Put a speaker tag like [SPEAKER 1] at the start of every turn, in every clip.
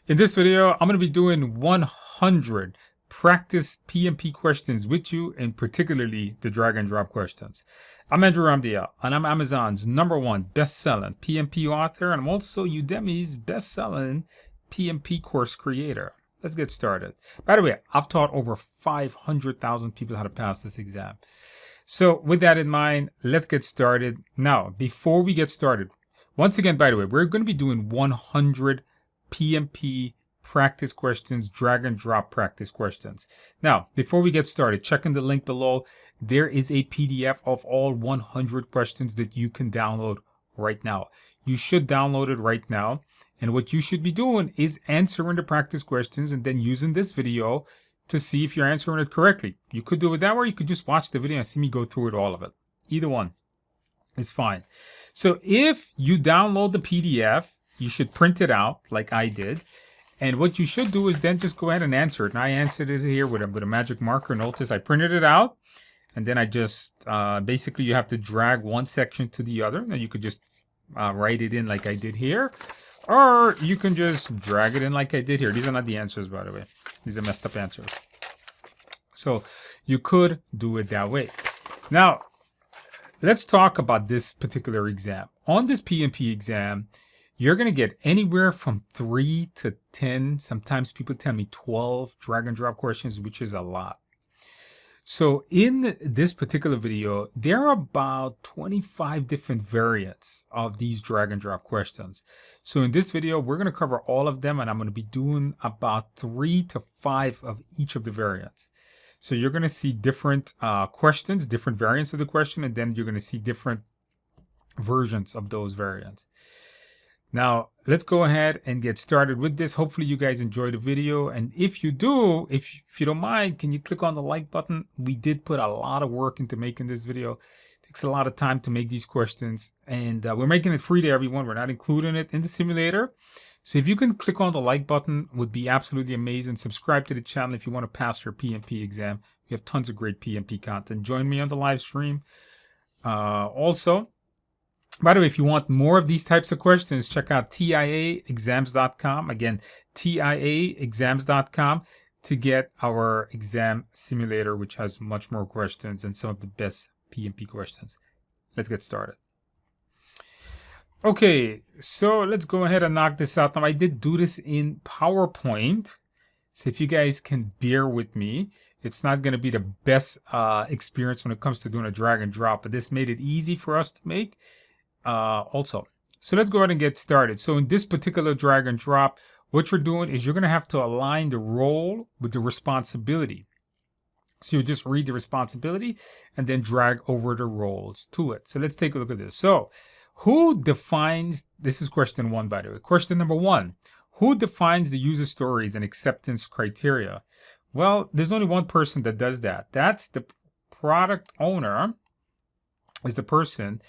[SPEAKER 1] In this video, I'm going to be doing 100 practice PMP questions with you, and particularly the drag and drop questions. I'm Andrew Ramdiel, and I'm Amazon's #1 best-selling PMP author, and I'm also Udemy's best-selling PMP course creator. Let's get started. By the way, I've taught over 500,000 people how to pass this exam. So with that in mind, let's get started. Now, before we get started, once again, by the way, we're going to be doing 100 PMP practice questions, drag and drop practice questions. Now, before we get started, check in the link below. There is a PDF of all 100 questions that you can download right now. You should download it right now. And what you should be doing is answering the practice questions and then using this video to see if you're answering it correctly. You could do it that way. You could just watch the video and see me go through it, all of it. Either one is fine. So if you download the PDF, you should print it out like I did. And what you should do is then just go ahead and answer it. And I answered it here with a magic marker. Notice I printed it out. And then I just, basically you have to drag one section to the other. Now you could just write it in like I did here. Or you can just drag it in like I did here. These are not the answers, by the way. These are messed up answers. So you could do it that way. Now, let's talk about this particular exam. On this PMP exam, you're going to get anywhere from 3 to 10, sometimes people tell me 12 drag and drop questions, which is a lot. So in this particular video, there are about 25 different variants of these drag and drop questions. So in this video, we're going to cover all of them, and I'm going to be doing about 3 to 5 of each of the variants. So you're going to see different questions, different variants of the question, and then you're going to see different versions of those variants. Now, let's go ahead and get started with this. Hopefully you guys enjoyed the video. And if you do, if you don't mind, can you click on the like button? We did put a lot of work into making this video. It takes a lot of time to make these questions. And we're making it free to everyone. We're not including it in the simulator. So if you can click on the like button, would be absolutely amazing. Subscribe to the channel if you want to pass your PMP exam. We have tons of great PMP content. Join me on the live stream. Also, by the way, if you want more of these types of questions, check out TIAexams.com. Again, TIAexams.com to get our exam simulator, which has much more questions and some of the best PMP questions. Let's get started. Okay, so let's go ahead and knock this out. Now, I did do this in PowerPoint, so if you guys can bear with me, it's not going to be the best experience when it comes to doing a drag and drop, but this made it easy for us to make. Also, so let's go ahead and get started. So in this particular drag and drop, what you're doing is you're going to have to align the role with the responsibility. So you just read the responsibility and then drag over the roles to it. So let's take a look at this. So who defines, this is question 1, by the way. Question number 1, who defines the user stories and acceptance criteria? Well, there's only one person that does that. That's the product owner, is the person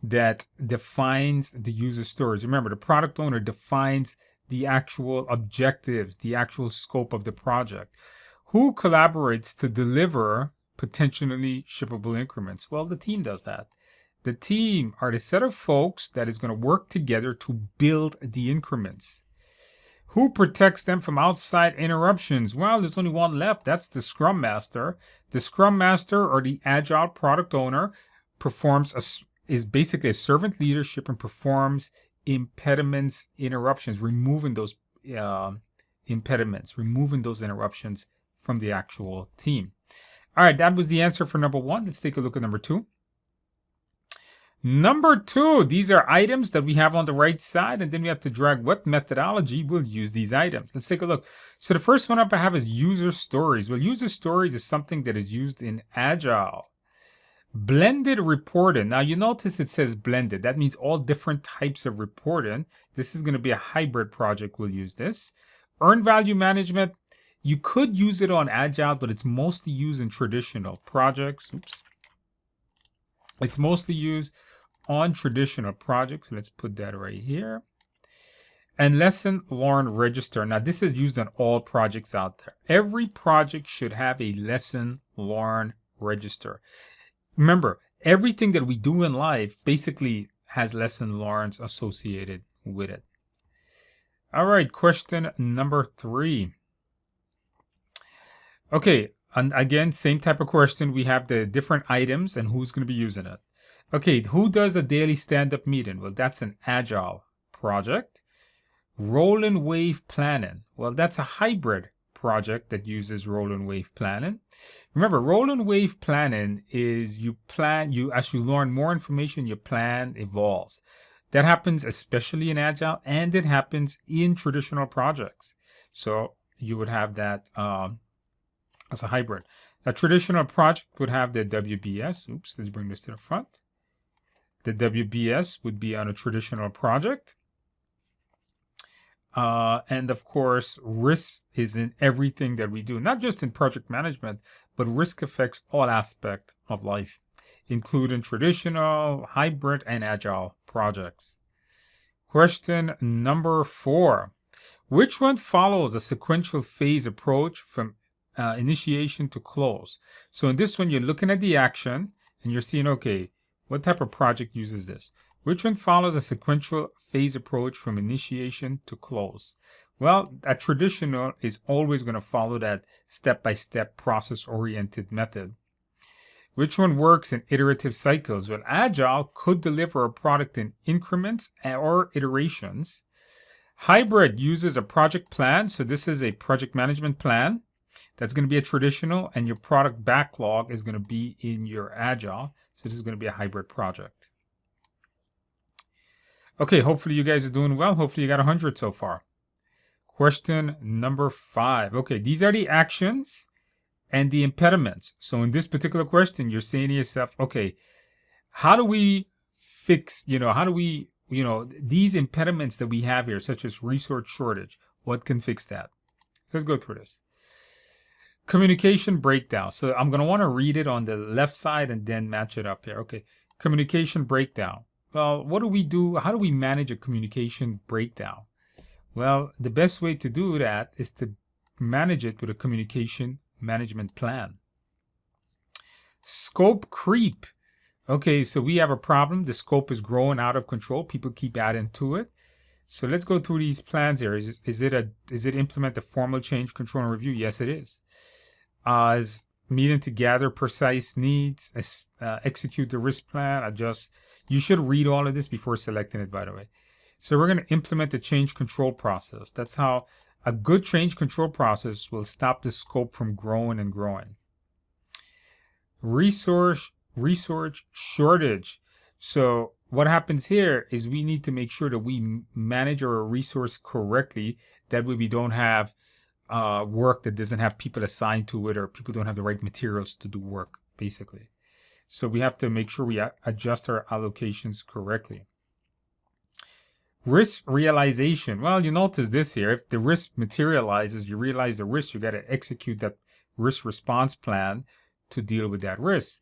[SPEAKER 1] that defines the user stories. Remember, the product owner defines the actual objectives, the actual scope of the project. Who collaborates to deliver potentially shippable increments? Well, the team does that. The team are the set of folks that is going to work together to build the increments. Who protects them from outside interruptions? Well, there's only one left. That's the Scrum Master. The Scrum Master, or the Agile product owner, is basically a servant leadership and performs impediments, interruptions, removing those impediments, removing those interruptions from the actual team. All right, that was the answer for number 1. Let's take a look at number 2. Number 2, these are items that we have on the right side, and then we have to drag what methodology will use these items. Let's take a look. So the first one up I have is user stories. Well, user stories is something that is used in Agile. Blended reporting. Now you notice it says blended. That means all different types of reporting. This is going to be a hybrid project. We'll use this. Earned value management. You could use it on Agile, but it's mostly used in traditional projects. Oops. It's mostly used on traditional projects. Let's put that right here. And lesson learned register. Now this is used on all projects out there. Every project should have a lesson learned register. Remember, everything that we do in life basically has lesson learned associated with it. All right, question number 3. Okay, and again, same type of question. We have the different items and who's going to be using it. Okay, who does a daily stand-up meeting? Well, that's an agile project. Roll and wave planning. Well, that's a hybrid project that uses roll and wave planning. Remember, roll and wave planning is as you learn more information, your plan evolves. That happens especially in agile, and it happens in traditional projects. So you would have that as a hybrid. A traditional project would have the WBS. Oops, let's bring this to the front. The WBS would be on a traditional project. And of course, risk is in everything that we do, not just in project management, but risk affects all aspects of life, including traditional, hybrid, and agile projects. Question number 4. Which one follows a sequential phase approach from initiation to close? So in this one, you're looking at the action and you're seeing, okay, what type of project uses this? Which one follows a sequential phase approach from initiation to close? Well, a traditional is always going to follow that step-by-step process-oriented method. Which one works in iterative cycles? Well, agile could deliver a product in increments or iterations. Hybrid uses a project plan. So this is a project management plan. That's going to be a traditional, and your product backlog is going to be in your agile. So this is going to be a hybrid project. Okay, hopefully you guys are doing well. Hopefully you got 100 so far. Question number 5. Okay, these are the actions and the impediments. So in this particular question, you're saying to yourself, okay, how do we fix, these impediments that we have here, such as resource shortage, what can fix that? Let's go through this. Communication breakdown. So I'm going to want to read it on the left side and then match it up here. Okay, communication breakdown. Well, what do we do? How do we manage a communication breakdown? Well, the best way to do that is to manage it with a communication management plan. Scope creep. Okay, so we have a problem. The scope is growing out of control. People keep adding to it. So let's go through these plans here. Is it implement a formal change control and review? Yes, it is. Is meeting to gather precise needs, execute the risk plan, adjust. You should read all of this before selecting it, by the way. So we're going to implement a change control process. That's how a good change control process will stop the scope from growing and growing. Resource shortage. So what happens here is we need to make sure that we manage our resource correctly. That way we don't have work that doesn't have people assigned to it, or people don't have the right materials to do work, basically. So we have to make sure we adjust our allocations correctly. Risk realization. Well, you notice this here. If the risk materializes, you realize the risk, you got to execute that risk response plan to deal with that risk.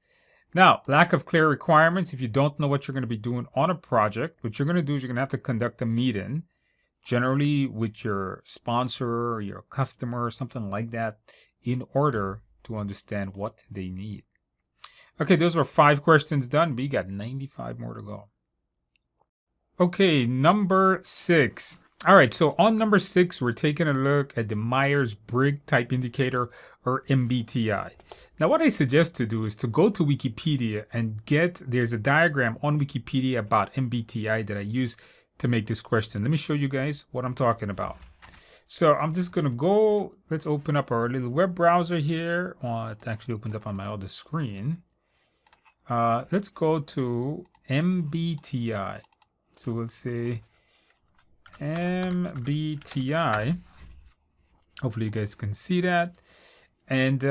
[SPEAKER 1] Now, lack of clear requirements. If you don't know what you're going to be doing on a project, what you're going to do is you're going to have to conduct a meeting, generally with your sponsor or your customer or something like that, in order to understand what they need. Okay, those were 5 questions done. We got 95 more to go. Okay, number 6. All right, so on number 6, we're taking a look at the Myers-Briggs Type Indicator, or MBTI. Now, what I suggest to do is to go to Wikipedia and there's a diagram on Wikipedia about MBTI that I use to make this question. Let me show you guys what I'm talking about. So I'm just going to go, let's open up our little web browser here. It actually opens up on my other screen. Let's go to MBTI. So we'll say MBTI. Hopefully you guys can see that. And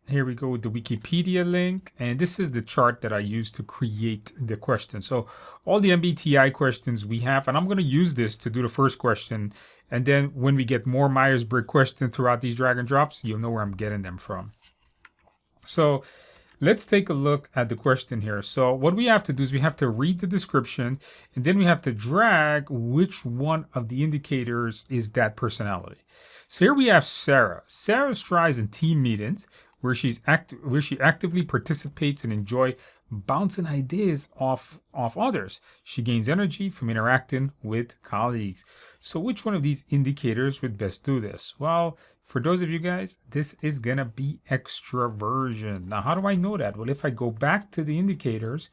[SPEAKER 1] here we go with the Wikipedia link. And this is the chart that I use to create the question. So all the MBTI questions we have, and I'm going to use this to do the first question. And then when we get more Myers-Briggs questions throughout these drag and drops, you'll know where I'm getting them from. So let's take a look at the question here. So what we have to do is we have to read the description, and then we have to drag which one of the indicators is that personality. So here we have Sarah. Sarah strives in team meetings where she actively participates and enjoy bouncing ideas off others. She gains energy from interacting with colleagues. So which one of these indicators would best do this? Well, for those of you guys, this is going to be extroversion. Now, how do I know that? Well, if I go back to the indicators,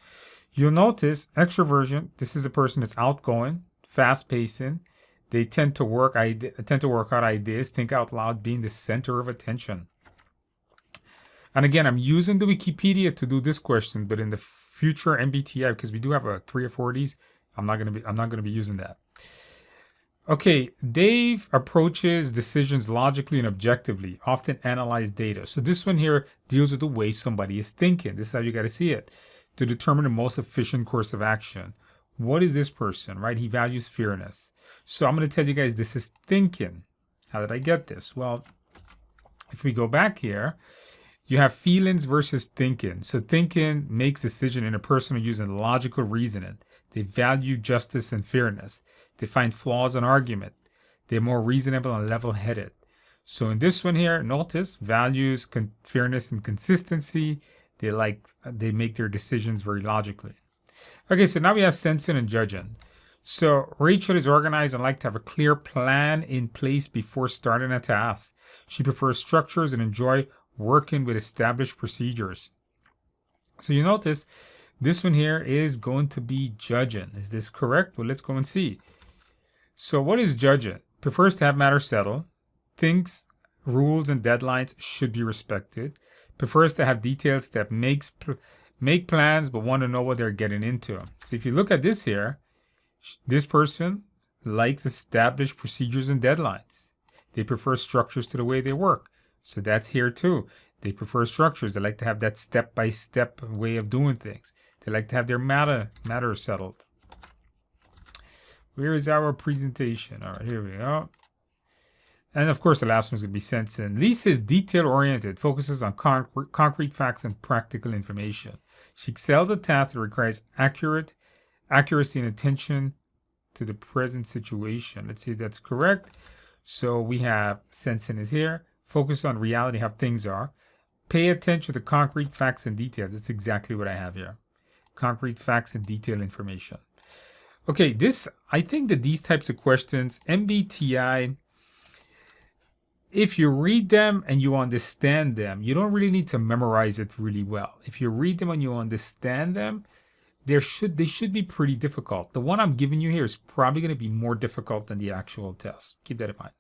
[SPEAKER 1] you'll notice extroversion, this is a person that's outgoing, fast-pacing. They tend to work out ideas, think out loud, being the center of attention. And again, I'm using the Wikipedia to do this question, but in the future MBTI, because we do have 3 or 4 of these, I'm not gonna be using that. Okay, Dave approaches decisions logically and objectively, often analyze data. So this one here deals with the way somebody is thinking. This is how you got to see it, to determine the most efficient course of action. What is this person, right? He values fairness. So I'm going to tell you guys this is thinking. How did I get this? Well, if we go back here, you have feelings versus thinking. So thinking makes decision in a person using logical reasoning. They value justice and fairness. They find flaws in argument. They're more reasonable and level-headed. So in this one here, notice values, fairness, and consistency. They make their decisions very logically. Okay, so now we have sensing and judging. So Rachel is organized and like to have a clear plan in place before starting a task. She prefers structures and enjoy working with established procedures. So you notice this one here is going to be judging. Is this correct? Well, let's go and see. So what is judging? Prefers to have matters settled. Thinks rules and deadlines should be respected. Prefers to have detailed steps. Make plans but want to know what they're getting into. So if you look at this here, this person likes established procedures and deadlines. They prefer structures to the way they work. So that's here too. They prefer structures. They like to have that step-by-step way of doing things. They like to have their matters settled. Where is our presentation? All right, here we go. And of course, the last one's going to be sensing. Lisa is detail-oriented, focuses on concrete facts and practical information. She excels at tasks that requires accuracy and attention to the present situation. Let's see if that's correct. So we have sensing is here. Focus on reality, how things are. Pay attention to concrete facts and details. That's exactly what I have here. Concrete facts and detailed information. Okay, I think that these types of questions, MBTI, if you read them and you understand them, you don't really need to memorize it really well. If you read them and you understand them, they should be pretty difficult. The one I'm giving you here is probably going to be more difficult than the actual test. Keep that in mind.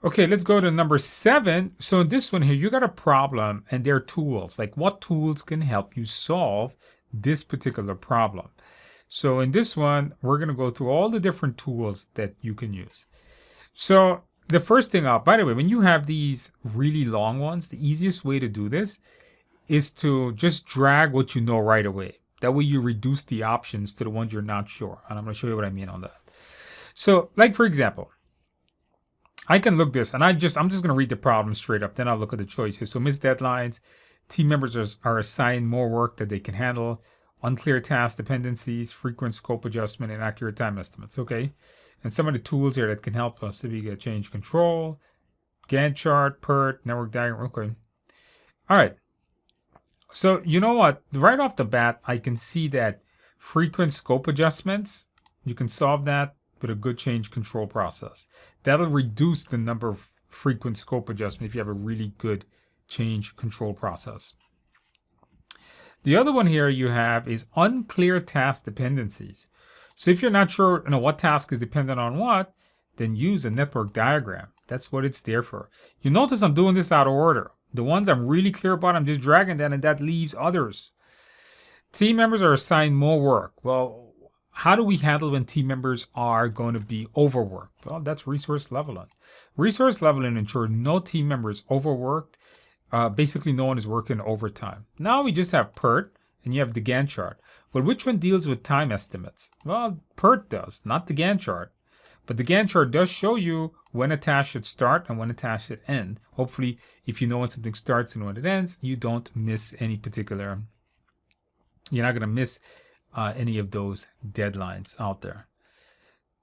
[SPEAKER 1] Okay, let's go to number 7. So in this one here, you got a problem and there are tools. Like what tools can help you solve this particular problem? So in this one, we're going to go through all the different tools that you can use. So the first thing up, by the way, when you have these really long ones, the easiest way to do this is to just drag what you know right away. That way you reduce the options to the ones you're not sure. And I'm going to show you what I mean on that. So like for example, I can look this and I'm just going to read the problem straight up. Then I'll look at the choices. So missed deadlines, team members are assigned more work that they can handle, unclear task dependencies, frequent scope adjustment, and accurate time estimates. Okay. And some of the tools here that can help us. So we get change control, Gantt chart, PERT, network diagram. Okay. All right. So you know what? Right off the bat, I can see that frequent scope adjustments, you can solve that with a good change control process. That'll reduce the number of frequent scope adjustments if you have a really good change control process. The other one here you have is unclear task dependencies. So if you're not sure what task is dependent on what, then use a network diagram. That's what it's there for. You notice I'm doing this out of order. The ones I'm really clear about, I'm just dragging that, and that leaves others. Team members are assigned more work. Well, how do we handle when team members are going to be overworked? Well, that's resource leveling. Resource leveling ensures no team member is overworked. Basically, no one is working overtime. Now we just have PERT, and you have the Gantt chart. Well, which one deals with time estimates? Well, PERT does, not the Gantt chart. But the Gantt chart does show you when a task should start and when a task should end. Hopefully, if you know when something starts and when it ends, you don't miss any particular, you're not going to miss any of those deadlines out there.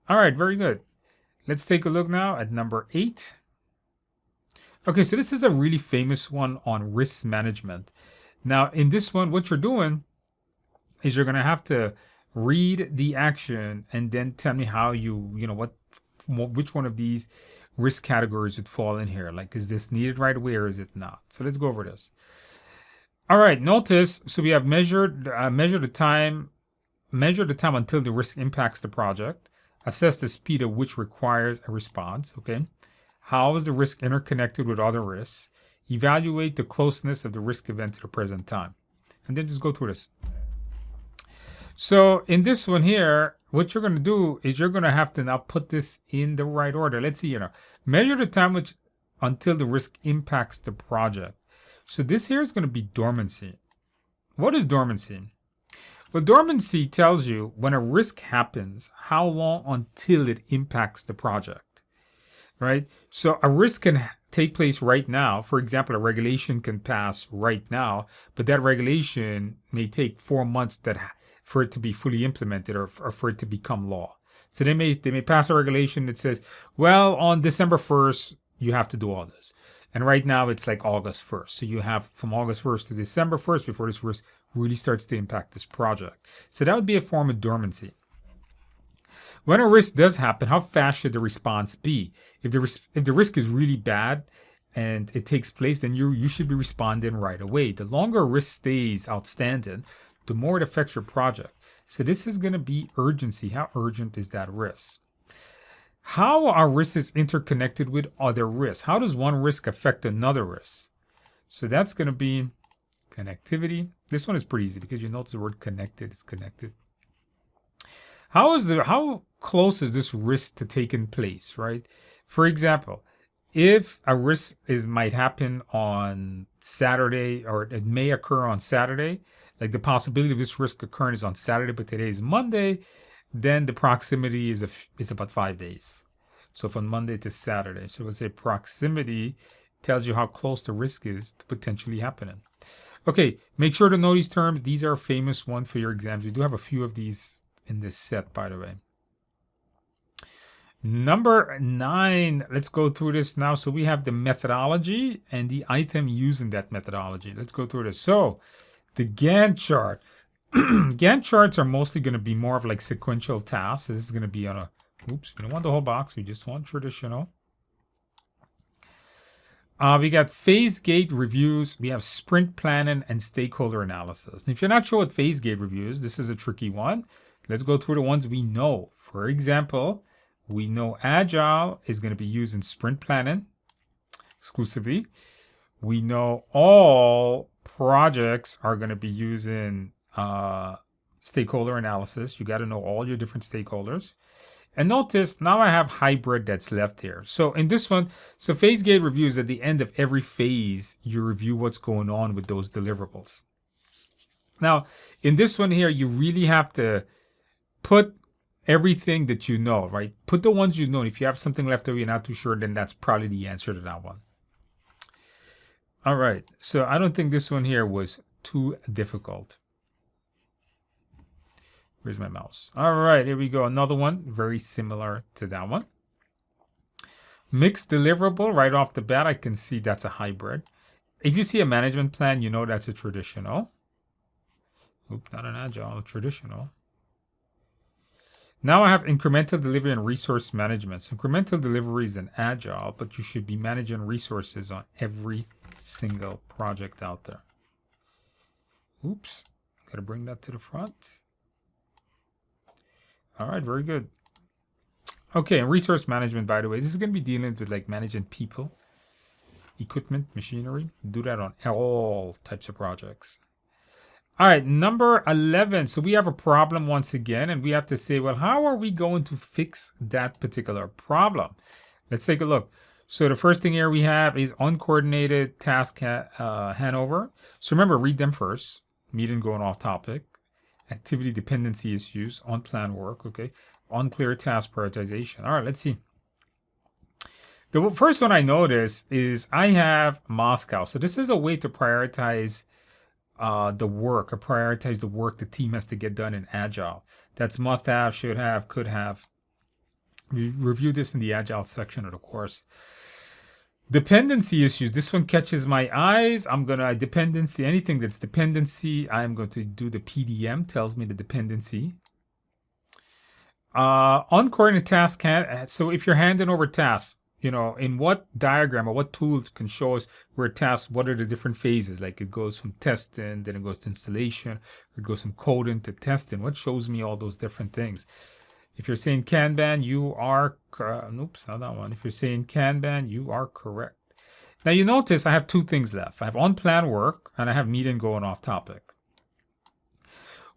[SPEAKER 1] All right, very good. Let's take a look now at number 8. Okay, so this is a really famous one on risk management. Now, in this one, what you're doing is you're going to have to read the action and then tell me how which one of these risk categories would fall in here. Like, is this needed right away or is it not? So let's go over this. All right, notice, so we have measure the time until the risk impacts the project, assess the speed at which requires a response, okay? How is the risk interconnected with other risks? Evaluate the closeness of the risk event to the present time. And then just go through this. So in this one here, what you're going to do is you're going to have to now put this in the right order. Let's see, measure the time until the risk impacts the project. So this here is going to be dormancy. What is dormancy? Well, dormancy tells you when a risk happens, how long until it impacts the project, right? So a risk can take place right now. For example, a regulation can pass right now, but that regulation may take 4 months for it to be fully implemented or for it to become law. So they may pass a regulation that says, well, on December 1st, you have to do all this. And right now it's like August 1st. So you have from August 1st to December 1st before this risk really starts to impact this project. So that would be a form of dormancy. When a risk does happen, how fast should the response be? If the risk is really bad and it takes place, then you should be responding right away. The longer a risk stays outstanding, the more it affects your project. So this is going to be urgency. How urgent is that risk? How are risks interconnected with other risks? How does one risk affect another risk? So that's going to be connectivity. This one is pretty easy because you notice the word connected is connected. How close is this risk to taking place, right? For example, if a risk might happen on Saturday, or it may occur on Saturday, like the possibility of this risk occurring is on Saturday, but today is Monday, then the proximity is about 5 days. So from Monday to Saturday. So let's say proximity tells you how close the risk is to potentially happening. Okay, make sure to know these terms. These are a famous one for your exams. We do have a few of these in this set, by the way. Number 9, let's go through this now. So we have the methodology and the item using that methodology. Let's go through this. So the Gantt chart. Gantt charts are mostly going to be more of like sequential tasks. This is going to be on we don't want the whole box. We just want traditional. We got phase gate reviews. We have sprint planning and stakeholder analysis. And if you're not sure what phase gate reviews, this is a tricky one. Let's go through the ones we know. For example, we know Agile is going to be used in sprint planning exclusively. We know all projects are going to be using stakeholder analysis. You got to know all your different stakeholders. And notice now I have hybrid that's left here. So in this one, so phase gate reviews at the end of every phase, you review what's going on with those deliverables. Now, in this one here, you really have to put everything that you know, right? Put the ones you know. If you have something left over you're not too sure, then that's probably the answer to that one. All right, so I don't think this one here was too difficult. Where's my mouse? All right, here we go. Another one very similar to that one. Mixed deliverable, right off the bat, I can see that's a hybrid. If you see a management plan, you know that's a traditional. Oops, not an agile, a traditional. Now I have incremental delivery and resource management. So incremental delivery is an agile, but you should be managing resources on every single project out there. Oops, got to bring that to the front. All right, very good. Okay, and resource management, by the way, this is going to be dealing with like managing people, equipment, machinery. Do that on all types of projects. All right, number 11. So we have a problem once again, and we have to say, well, how are we going to fix that particular problem? Let's take a look. So the first thing here we have is uncoordinated task handover. So remember, read them first. Meeting going off topic. Activity dependency issues, unplanned work, okay. Unclear task prioritization. All right, let's see. The first one I notice is I have Moscow. So this is a way to prioritize the work, or prioritize the work the team has to get done in Agile. That's must have, should have, could have. We reviewed this in the Agile section of the course. Dependency issues. This one catches my eyes. I'm going to dependency, anything that's dependency, I'm going to do the PDM, tells me the dependency. Uncoordinated task can, so if you're handing over tasks, you know, in what diagram or what tools can show us where tasks, what are the different phases? Like it goes from testing, then it goes to installation, it goes from coding to testing. What shows me all those different things? If you're saying Kanban, you are, oops, not that one. If you're saying Kanban, you are correct. Now you notice I have two things left. I have unplanned work and I have meeting going off topic.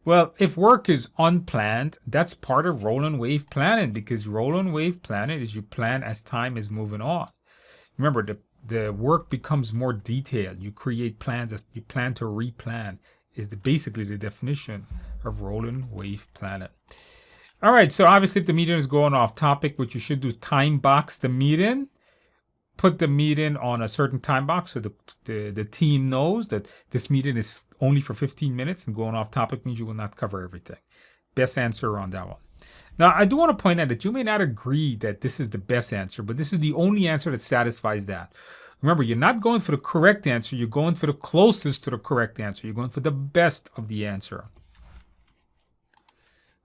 [SPEAKER 1] Well, if work is unplanned, that's part of roll and wave planning, because roll and wave planning is you plan as time is moving on. Remember, the work becomes more detailed. You create plans as you plan to replan is basically the definition of roll and wave planning. All right, so obviously if the meeting is going off topic, what you should do is time box the meeting. Put the meeting on a certain time box so the team knows that this meeting is only for 15 minutes and going off topic means you will not cover everything. Best answer on that one. Now, I do want to point out that you may not agree that this is the best answer, but this is the only answer that satisfies that. Remember, you're not going for the correct answer. You're going for the closest to the correct answer. You're going for the best of the answer.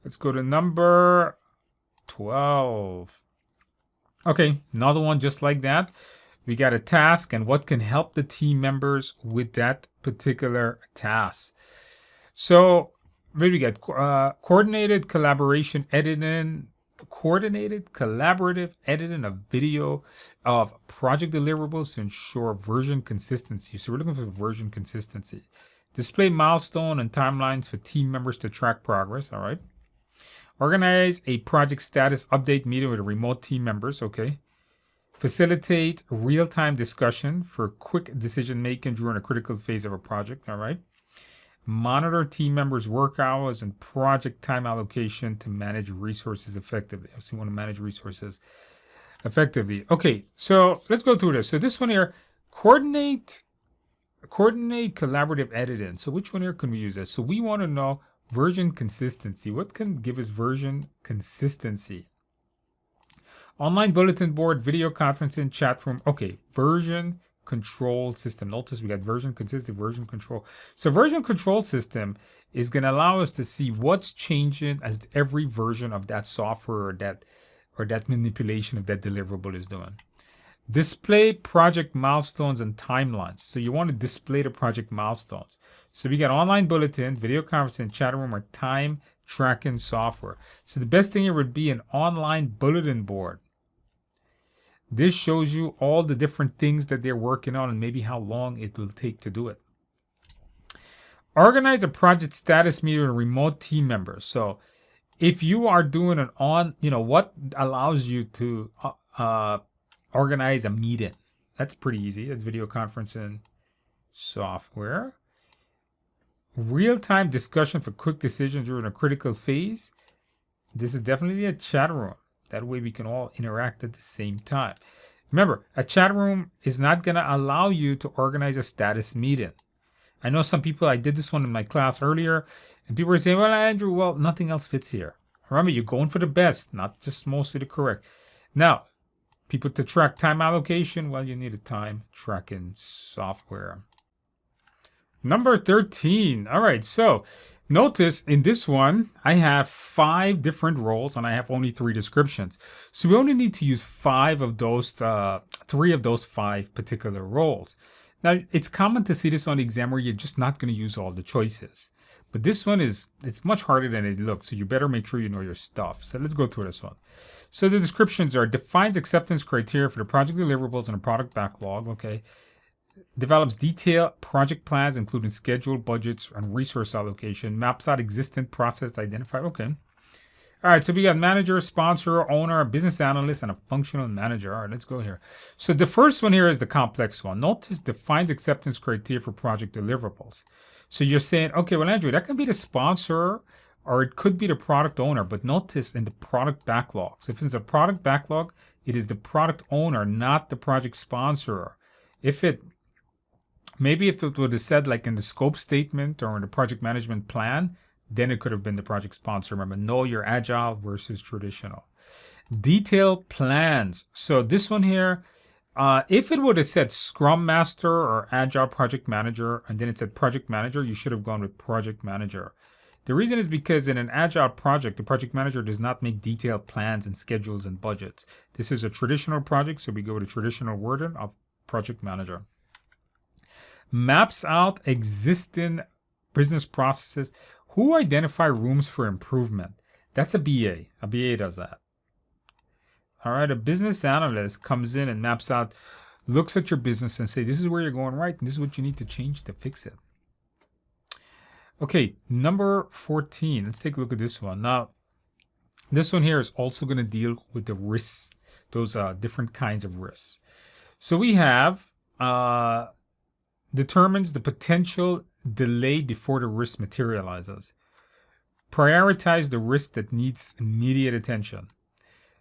[SPEAKER 1] Let's go to number 12. Okay, another one just like that. We got a task and what can help the team members with that particular task. So maybe we got coordinated collaborative editing of video of project deliverables to ensure version consistency. So we're looking for version consistency. Display milestone and timelines for team members to track progress. All right. Organize a project status update meeting with remote team members. Okay. Facilitate real-time discussion for quick decision-making during a critical phase of a project. All right. Monitor team members' work hours and project time allocation to manage resources effectively. So you want to manage resources effectively. Okay, so let's go through this. So this one here, coordinate collaborative editing. So which one here can we use this? So we want to know version consistency. What can give us version consistency? Online bulletin board, video conferencing, chat room. Okay, version control system. Notice we got version consistent, version control. So version control system is going to allow us to see what's changing as every version of that software or that manipulation of that deliverable is doing. Display project milestones and timelines. So you want to display the project milestones. So we got online bulletin, video conferencing, chat room, or time tracking software. So the best thing here would be an online bulletin board. This shows you all the different things that they're working on and maybe how long it will take to do it. Organize a project status meeting with remote team members. So if you are doing what allows you to organize a meeting? That's pretty easy. That's video conferencing software. Real-time discussion for quick decisions during a critical phase. This is definitely a chat room. That way we can all interact at the same time. Remember, a chat room is not going to allow you to organize a status meeting. I know some people, I did this one in my class earlier, and people were saying, well, Andrew, well, nothing else fits here. Remember, you're going for the best, not just mostly the correct. Now, people to track time allocation, well, you need a time tracking software. Number 13. All right, so notice in this one, I have 5 different roles and I have only 3 descriptions. So we only need to use 3 of those 5 particular roles. Now, it's common to see this on the exam where you're just not going to use all the choices. But this one it's much harder than it looks. So you better make sure you know your stuff. So let's go through this one. So the descriptions are: defines acceptance criteria for the project deliverables and a product backlog. Okay. Develops detailed project plans, including schedule, budgets, and resource allocation. Maps out existing process to identify. Okay. All right, so we got manager, sponsor, owner, business analyst, and a functional manager. All right, let's go here. So the first one here is the complex one. Notice defines acceptance criteria for project deliverables. So you're saying, okay, well, Andrew, that can be the sponsor or it could be the product owner. But notice in the product backlog. So if it's a product backlog, it is the product owner, not the project sponsor. Maybe if it would have said like in the scope statement or in the project management plan, then it could have been the project sponsor. Remember, know your agile versus traditional. Detailed plans. So this one here, If it would have said Scrum Master or Agile Project Manager, and then it said Project Manager, you should have gone with Project Manager. The reason is because in an Agile project, the project manager does not make detailed plans and schedules and budgets. This is a traditional project, so we go with a traditional wording of Project Manager. Maps out existing business processes. Who identify rooms for improvement? That's a BA. A BA does that. All right, a business analyst comes in and maps out, looks at your business and say, this is where you're going right, and this is what you need to change to fix it. Okay, number 14. Let's take a look at this one. Now, this one here is also going to deal with the risks, those different kinds of risks. So we have determines the potential delay before the risk materializes. Prioritize the risk that needs immediate attention.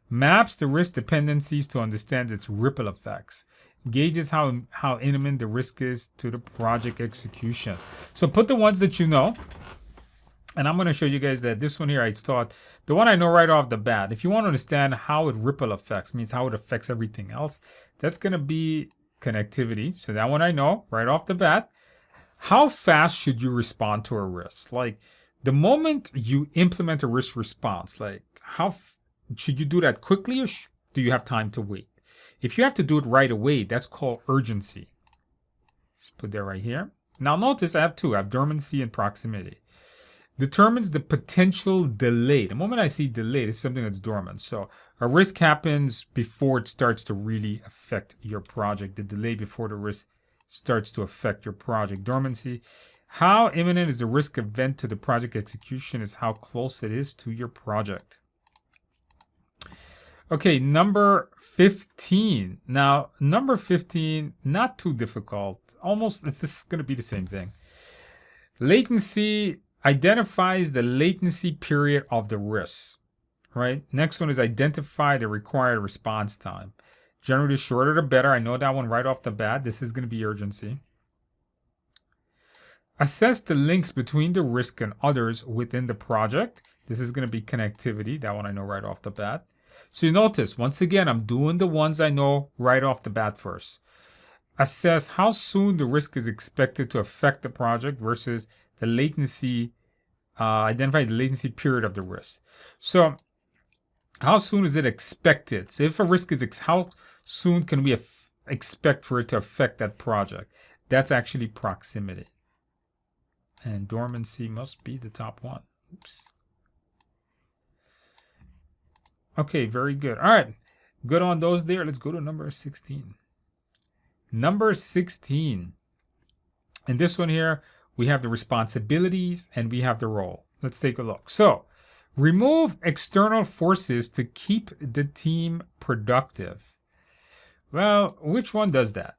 [SPEAKER 1] Maps the risk dependencies to understand its ripple effects. Gauges how imminent the risk is to the project execution. So put the ones that you know. And I'm going to show you guys that this one here, I thought, the one I know right off the bat, if you want to understand how it ripple affects, means how it affects everything else, that's going to be connectivity. So that one I know right off the bat. How fast should you respond to a risk? Like the moment you implement a risk response, like should you do that quickly or do you have time to wait? If you have to do it right away, that's called urgency. Let's put that right here. Now notice I have two. I have dormancy and proximity. Determines the potential delay. The moment I see delay, this is something that's dormant. So a risk happens before it starts to really affect your project. The delay before the risk starts to affect your project. Dormancy. How imminent is the risk event to the project execution is how close it is to your project. Okay, number 15. Now, number 15, not too difficult. Almost, this is going to be the same thing. Latency identifies the latency period of the risk, right? Next one is identify the required response time. Generally, the shorter the better. I know that one right off the bat. This is going to be urgency. Assess the links between the risk and others within the project. This is going to be connectivity. That one I know right off the bat. So you notice, once again, I'm doing the ones I know right off the bat first. Assess how soon the risk is expected to affect the project versus the latency, identify the latency period of the risk. So how soon is it expected? So if a risk is, how soon can we expect for it to affect that project? That's actually proximity. And dormancy must be the top one. Oops. Okay, very good. All right, good on those there. Let's go to number 16. Number 16. And this one here, we have the responsibilities and we have the role. Let's take a look. So, remove external forces to keep the team productive. Well, which one does that?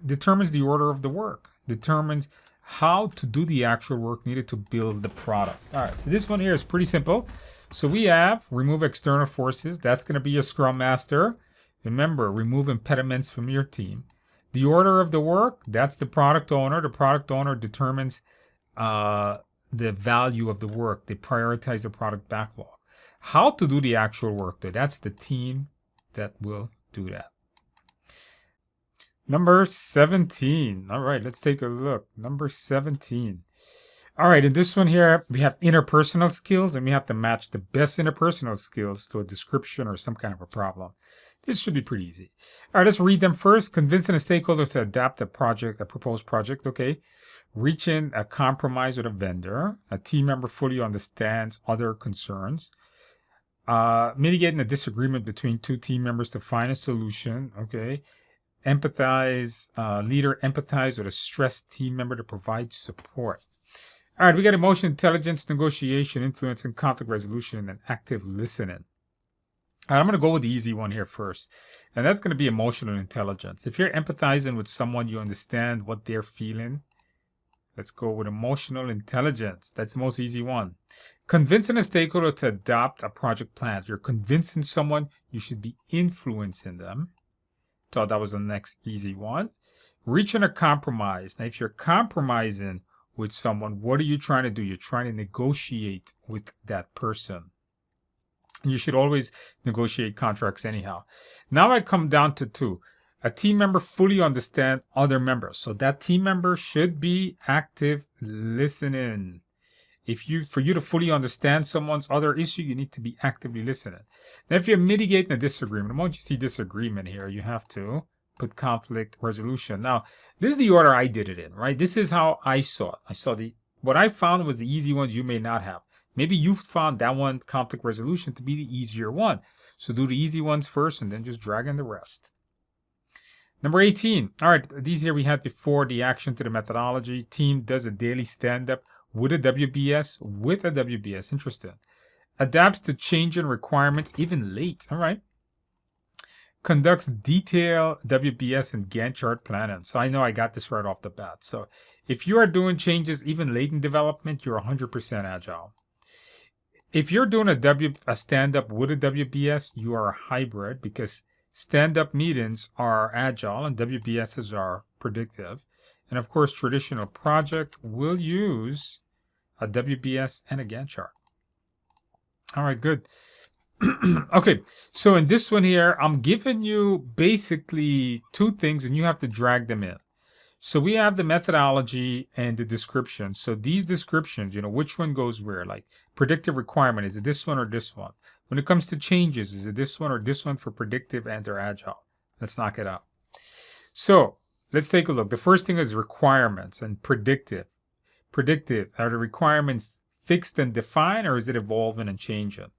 [SPEAKER 1] Determines the order of the work. Determines how to do the actual work needed to build the product. All right, so this one here is pretty simple. So we have remove external forces. That's going to be your Scrum Master. Remember, remove impediments from your team. The order of the work, that's the product owner. The product owner determines the value of the work. They prioritize the product backlog. How to do the actual work, though, that's the team that will do that. Number 17. All right, let's take a look. Number 17. All right, in this one here, we have interpersonal skills, and we have to match the best interpersonal skills to a description or some kind of a problem. This should be pretty easy. All right, let's read them first. Convincing a stakeholder to adapt a proposed project, okay. Reaching a compromise with a vendor. A team member fully understands other concerns. Mitigating a disagreement between two team members to find a solution, okay. Leader empathize with a stressed team member to provide support. All right, we got emotion, intelligence, negotiation, influence, and conflict resolution, and active listening. All right, I'm going to go with the easy one here first, and that's going to be emotional intelligence. If you're empathizing with someone, you understand what they're feeling. Let's go with emotional intelligence. That's the most easy one. Convincing a stakeholder to adopt a project plan. If you're convincing someone, you should be influencing them. Thought that was the next easy one. Reaching a compromise. Now, if you're compromising with someone, what are you trying to do? You're trying to negotiate with that person. And you should always negotiate contracts anyhow. Now I come down to two. A team member fully understand other members. So that team member should be active listening. For you to fully understand someone's other issue, you need to be actively listening. Now, if you're mitigating a disagreement, the moment you see disagreement here, you have to put conflict resolution. Now, this is the order I did it in, right? This is how I saw it. What I found was the easy ones you may not have. Maybe you found that one, conflict resolution, to be the easier one. So do the easy ones first and then just drag in the rest. Number 18. All right, these here we had before, the action to the methodology. Team does a daily stand-up with a WBS. Interesting. Adapts to changing requirements even late. All right. Conducts detailed WBS and Gantt chart planning. So I know I got this right off the bat. So if you are doing changes even late in development, you're 100% agile. If you're doing a stand-up with a WBS, you are a hybrid, because stand-up meetings are agile and WBSs are predictive. And of course, traditional project will use a WBS and a Gantt chart. All right, good. Okay, so in this one here, I'm giving you basically two things and you have to drag them in. So we have the methodology and the description. So these descriptions, which one goes where? Like predictive requirement, is it this one or this one? When it comes to changes, is it this one or this one for predictive and or agile? Let's knock it out. So let's take a look. The first thing is requirements and predictive. Predictive, are the requirements fixed and defined, or is it evolving and changing?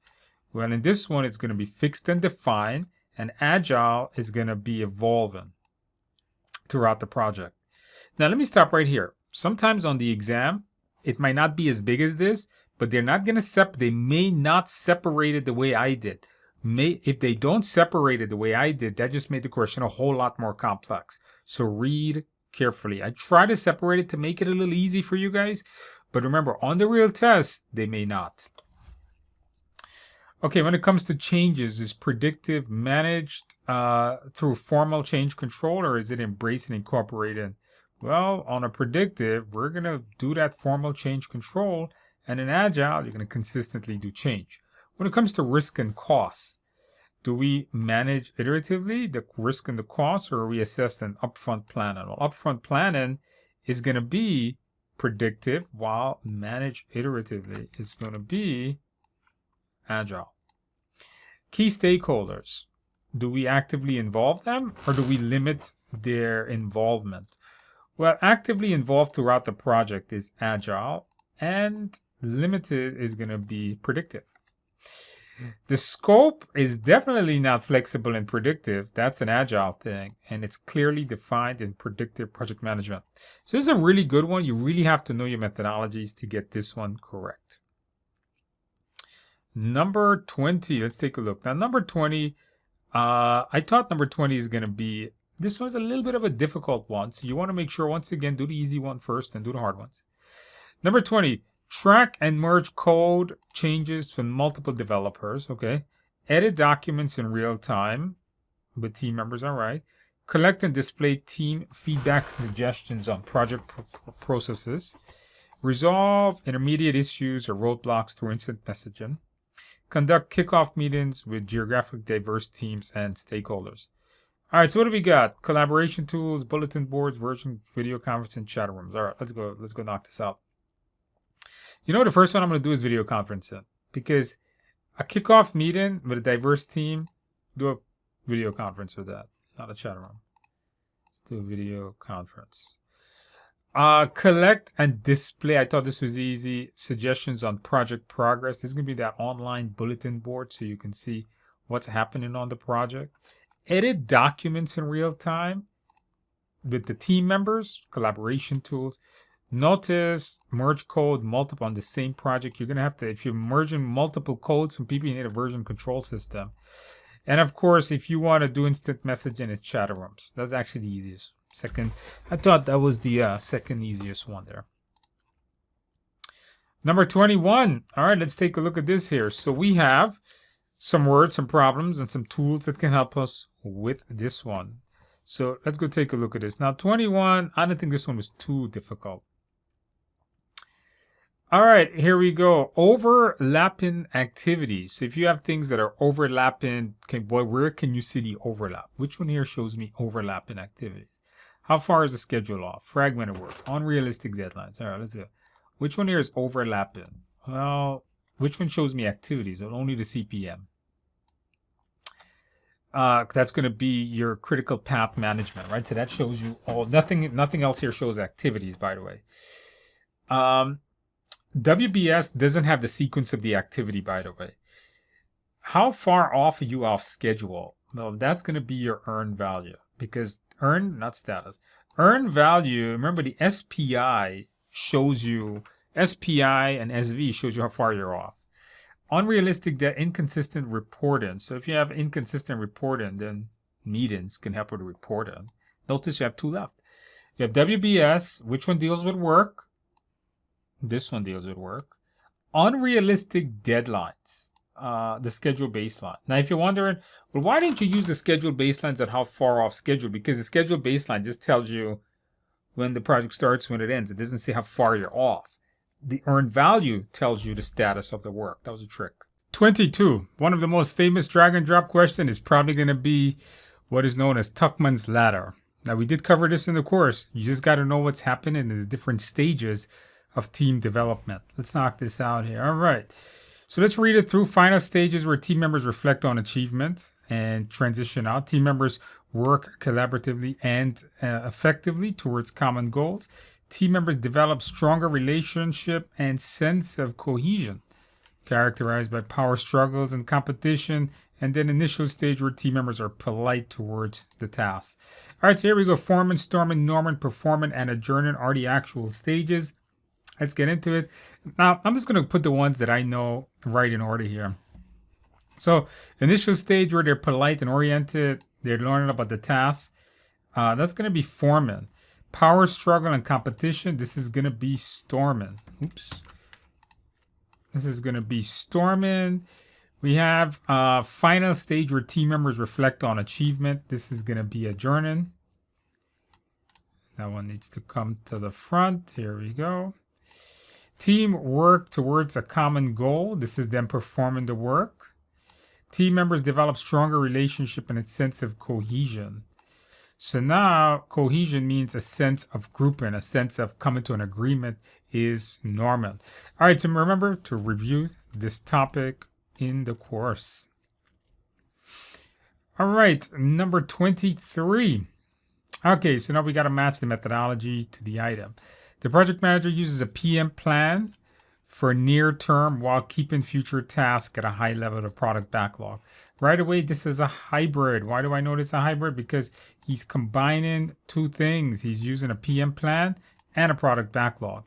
[SPEAKER 1] Well, in this one, it's going to be fixed and defined, and agile is going to be evolving throughout the project. Now, let me stop right here. Sometimes on the exam, it might not be as big as this, but they're not going to they may not separate it the way I did. If they don't separate it the way I did, that just made the question a whole lot more complex. So read carefully. I try to separate it to make it a little easy for you guys, but remember, on the real test, they may not. Okay, when it comes to changes, is predictive managed through formal change control, or is it embraced and incorporated? Well, on a predictive, we're going to do that formal change control, and in agile, you're going to consistently do change. When it comes to risk and costs, do we manage iteratively the risk and the costs, or are we assessing upfront planning? Well, upfront planning is going to be predictive, while manage iteratively is going to be agile. Key stakeholders. Do we actively involve them, or do we limit their involvement? Well, actively involved throughout the project is agile, and limited is going to be predictive. The scope is definitely not flexible and predictive. That's an agile thing, and it's clearly defined in predictive project management. So this is a really good one. You really have to know your methodologies to get this one correct. Number 20, let's take a look. Now, number 20, I thought number 20 is going to be, this one's a little bit of a difficult one. So you want to make sure, once again, do the easy one first and do the hard ones. Number 20, track and merge code changes from multiple developers, okay? Edit documents in real time with team members, all right. Collect and display team feedback suggestions on project processes. Resolve intermediate issues or roadblocks through instant messaging. Conduct kickoff meetings with geographically diverse teams and stakeholders. All right, so what do we got? Collaboration tools, bulletin boards, version video conferencing, chat rooms. All right, let's go knock this out. The first one I'm going to do is video conferencing, because a kickoff meeting with a diverse team, do a video conference with that, not a chat room. Let's do a video conference. Collect and display. I thought this was easy. Suggestions on project progress. This is going to be that online bulletin board so you can see what's happening on the project. Edit documents in real time with the team members. Collaboration tools. Notice merge code multiple on the same project. You're going to have to, if you're merging multiple codes from people, you need a version control system. And of course, if you want to do instant messaging, it's chat rooms. That's actually the easiest. Second, I thought that was the second easiest one there. Number 21. All right, let's take a look at this here. So we have some words, some problems, and some tools that can help us with this one. So let's go take a look at this. Now, 21, I don't think this one was too difficult. All right, here we go. Overlapping activities. So if you have things that are overlapping, where can you see the overlap? Which one here shows me overlapping activities? How far is the schedule off? Fragmented works. Unrealistic deadlines. All right, let's go. Which one here is overlapping? Well, which one shows me activities? Only the CPM. That's going to be your critical path management, right? So that shows you all. Nothing else here shows activities, by the way. WBS doesn't have the sequence of the activity, by the way. How far off are you off schedule? Well, that's going to be your earned value, because not status. Earned value, remember the SPI shows you, SPI and SV shows you how far you're off. Unrealistic, inconsistent reporting. So if you have inconsistent reporting, then meetings can help with the reporting. Notice you have two left. You have WBS, which one deals with work? This one deals with work. Unrealistic deadlines, the schedule baseline. Now, if you're wondering, well, why didn't you use the schedule baselines at how far off schedule? Because the schedule baseline just tells you when the project starts, when it ends. It doesn't say how far you're off. The earned value tells you the status of the work. That was a trick. 22. One of the most famous drag and drop question is probably going to be what is known as Tuckman's ladder. Now, we did cover this in the course. You just got to know what's happening in the different stages of team development. Let's knock this out here. All right. So let's read it through. Final stages where team members reflect on achievement and transition out. Team members work collaboratively and effectively towards common goals. Team members develop stronger relationship and sense of cohesion, characterized by power struggles and competition, and then initial stage where team members are polite towards the task. All right, so here we go. Forming, storming, norming, performing, and adjourning are the actual stages. Let's get into it. Now, I'm just going to put the ones that I know right in order here. So, initial stage where they're polite and oriented, they're learning about the task. That's going to be forming. Power struggle and competition, this is going to be storming. Oops. This is going to be storming. We have final stage where team members reflect on achievement. This is going to be adjourning. That one needs to come to the front. Here we go. Team work towards a common goal. This is them performing the work. Team members develop stronger relationship and a sense of cohesion. So now cohesion means a sense of grouping, a sense of coming to an agreement is normal. All right, so remember to review this topic in the course. All right, number 23. Okay, so now we got to match the methodology to the item. The project manager uses a PM plan for near term while keeping future tasks at a high level of product backlog. Right away, this is a hybrid. Why do I know it's a hybrid? Because he's combining two things. He's using a PM plan and a product backlog.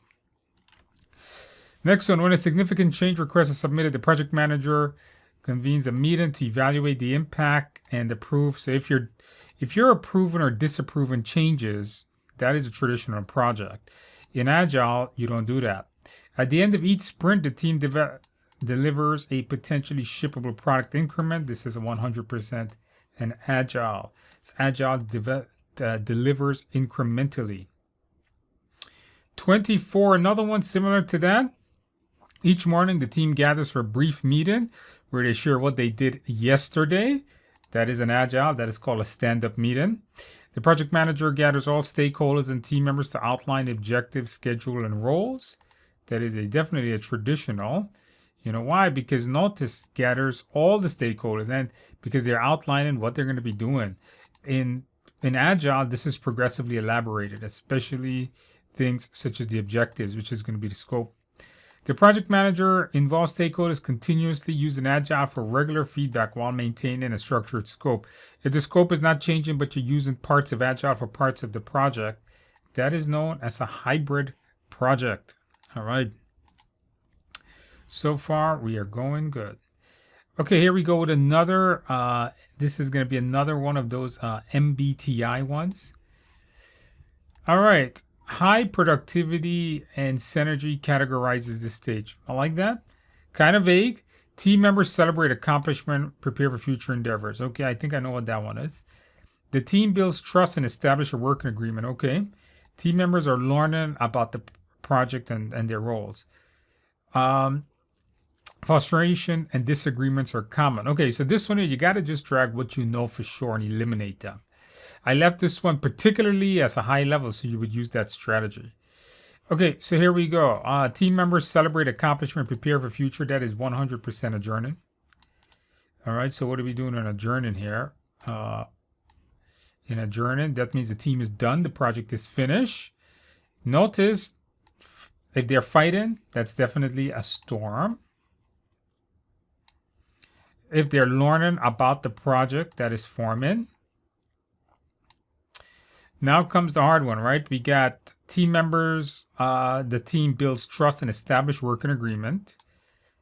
[SPEAKER 1] Next one, when a significant change request is submitted, the project manager convenes a meeting to evaluate the impact and approve. So if you're approving or disapproving changes, that is a traditional project. In Agile, you don't do that. At the end of each sprint, the team delivers a potentially shippable product increment. This is a 100% and Agile. It's Agile delivers incrementally. 24, another one similar to that. Each morning, the team gathers for a brief meeting where they share what they did yesterday. That is an Agile. That is called a stand-up meeting. The project manager gathers all stakeholders and team members to outline objectives, schedule, and roles. That is definitely a traditional. You know why? Because Notice gathers all the stakeholders, and because they're outlining what they're going to be doing. In Agile, this is progressively elaborated, especially things such as the objectives, which is going to be the scope. The project manager involves stakeholders continuously using Agile for regular feedback while maintaining a structured scope. If the scope is not changing, but you're using parts of Agile for parts of the project, that is known as a hybrid project. All right. So far, we are going good. Okay, here we go with another. This is going to be another one of those MBTI ones. All right. High productivity and synergy categorizes this stage. I like that. Kind of vague. Team members celebrate accomplishment, prepare for future endeavors. Okay, I think I know what that one is. The team builds trust and establish a working agreement. Okay. Team members are learning about the project and their roles. Frustration and disagreements are common. Okay, so this one here, you got to just drag what you know for sure and eliminate them. I left this one particularly as a high level, so you would use that strategy. Okay, so here we go. Team members celebrate accomplishment, prepare for future. That is 100% adjourning. All right, so what are we doing in adjourning here? In adjourning, that means the team is done. The project is finished. Notice if they're fighting, that's definitely a storm. If they're learning about the project, that is forming. Now comes the hard one, right? We got team members. The team builds trust and establish working agreement.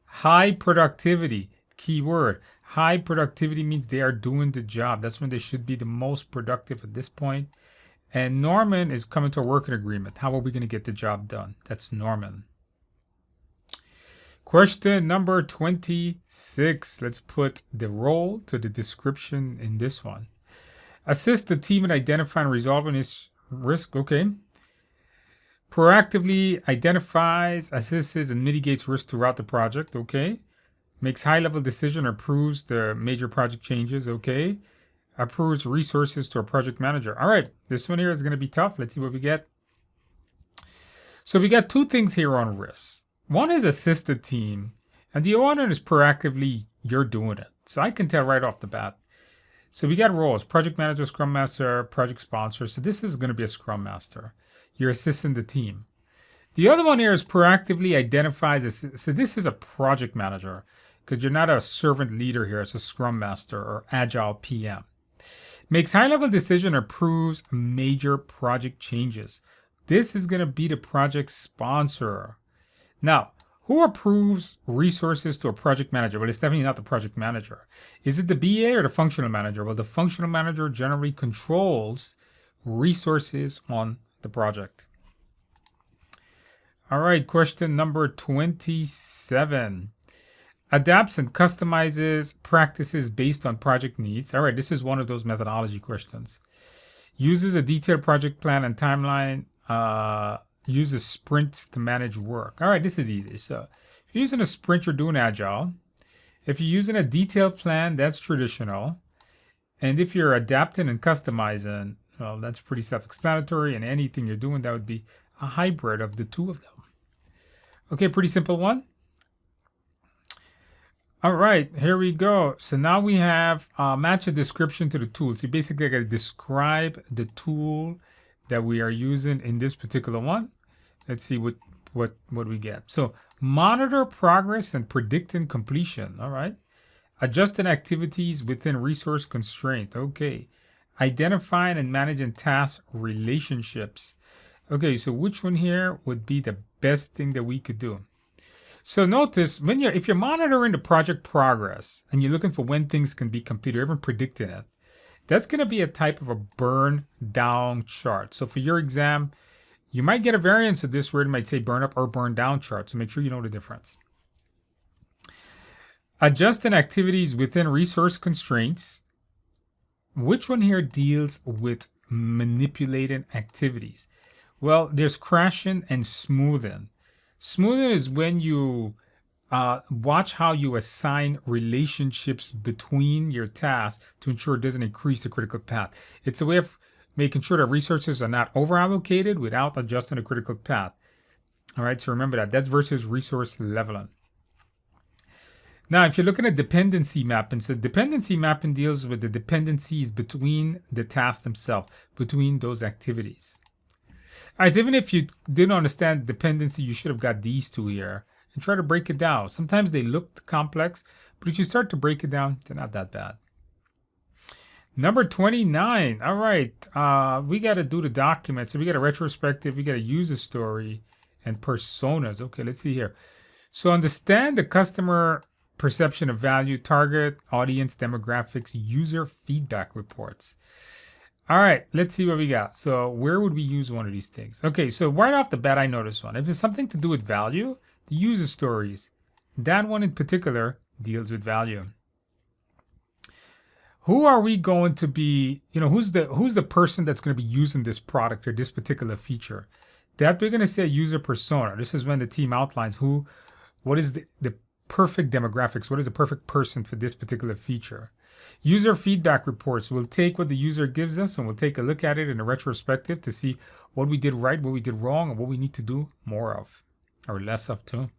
[SPEAKER 1] High productivity, key word. High productivity means they are doing the job. That's when they should be the most productive at this point. And Norman is coming to a working agreement. How are we going to get the job done? That's Norman. Question number 26. Let's put the role to the description in this one. Assist the team in identifying and resolving this risk. Okay. Proactively identifies, assists, and mitigates risk throughout the project. Okay. Makes high-level decision, approves the major project changes. Okay. Approves resources to a project manager. All right. This one here is going to be tough. Let's see what we get. So we got two things here on risk. One is assist the team, and the other one is proactively you're doing it. So I can tell right off the bat. So we got roles: project manager, scrum master, project sponsor. So this is going to be a scrum master. You're assisting the team. The other one here is proactively identifies. So this is a project manager because you're not a servant leader here. It's a scrum master or agile PM. Makes high-level decision, approves major project changes. This is going to be the project sponsor. Now, who approves resources to a project manager? Well, it's definitely not the project manager. Is it the BA or the functional manager? Well, the functional manager generally controls resources on the project. All right, question number 27. Adapts and customizes practices based on project needs. All right, this is one of those methodology questions. Uses a detailed project plan and timeline. Uses sprints to manage work. All right, this is easy. So if you're using a sprint, you're doing agile. If you're using a detailed plan, that's traditional. And if you're adapting and customizing, well, that's pretty self-explanatory. And anything you're doing, that would be a hybrid of the two of them. Okay, pretty simple one. All right, here we go. So now we have match a description to the tool. So you basically got to describe the tool that we are using in this particular one. Let's see what we get. So monitor progress and predicting completion. All right. Adjusting activities within resource constraint. Okay. Identifying and managing task relationships. Okay, so which one here would be the best thing that we could do? So notice if you're monitoring the project progress and you're looking for when things can be completed, or even predicting it, that's going to be a type of a burn down chart. So for your exam, you might get a variance of this where it might say burn up or burn down chart. So make sure you know the difference. Adjusting activities within resource constraints. Which one here deals with manipulating activities? Well, there's crashing and smoothing. Smoothing is when you watch how you assign relationships between your tasks to ensure it doesn't increase the critical path. It's a way of making sure that resources are not over-allocated without adjusting the critical path. All right, so remember that. That's versus resource leveling. Now, if you're looking at dependency mapping, so dependency mapping deals with the dependencies between the tasks themselves, between those activities. All right, so even if you didn't understand dependency, you should have got these two here. And try to break it down. Sometimes they look complex, but if you start to break it down, they're not that bad. Number 29. All right. We got to do the document. So we got a retrospective, we got a user story, and personas. Okay, let's see here. So understand the customer perception of value, target, audience, demographics, user feedback reports. All right, let's see what we got. So where would we use one of these things? Okay, so right off the bat, I noticed one. If it's something to do with value, the user stories, that one in particular deals with value. Who are we going to be, who's the person that's going to be using this product or this particular feature? That we're going to say a user persona. This is when the team outlines who What is the perfect demographics? What is the perfect person for this particular feature? User feedback reports. We'll take what the user gives us and we'll take a look at it in a retrospective to see what we did right, what we did wrong, and what we need to do more of or less of too.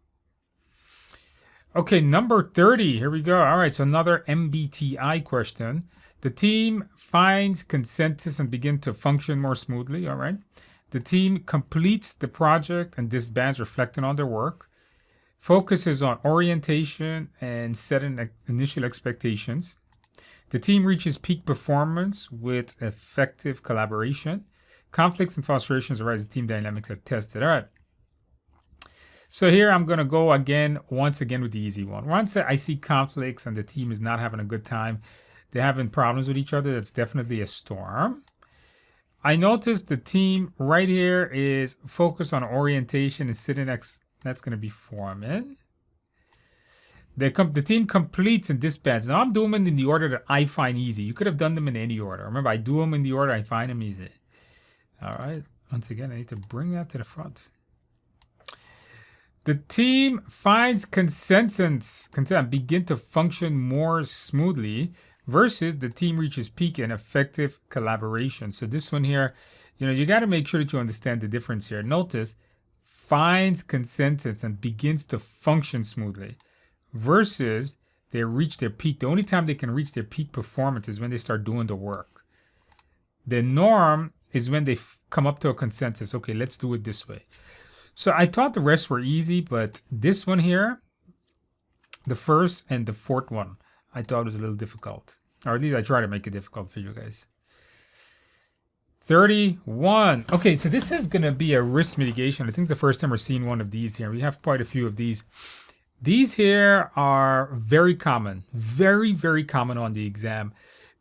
[SPEAKER 1] Okay, number 30. Here we go. All right, so another MBTI question. The team finds consensus and begin to function more smoothly. All right. The team completes the project and disbands, reflecting on their work. Focuses on orientation and setting initial expectations. The team reaches peak performance with effective collaboration. Conflicts and frustrations arise as team dynamics are tested. All right. So here I'm going to go once again with the easy one. Once I see conflicts and the team is not having a good time, they're having problems with each other, that's definitely a storm. I noticed the team right here is focused on orientation and sitting next. That's going to be foreman. The team completes and disbands. Now I'm doing them in the order that I find easy. You could have done them in any order. Remember, I do them in the order I find them easy. All right. Once again, I need to bring that to the front. The team finds consensus and begin to function more smoothly versus the team reaches peak and effective collaboration. So this one here, you got to make sure that you understand the difference here. Notice, finds consensus and begins to function smoothly versus they reach their peak. The only time they can reach their peak performance is when they start doing the work. The norm is when they come up to a consensus. Okay, let's do it this way. So I thought the rest were easy, but this one here, the first and the fourth one, I thought was a little difficult. Or at least I try to make it difficult for you guys. 31. Okay, so this is going to be a risk mitigation. I think it's the first time we're seeing one of these here. We have quite a few of these. These here are very common, very, very common on the exam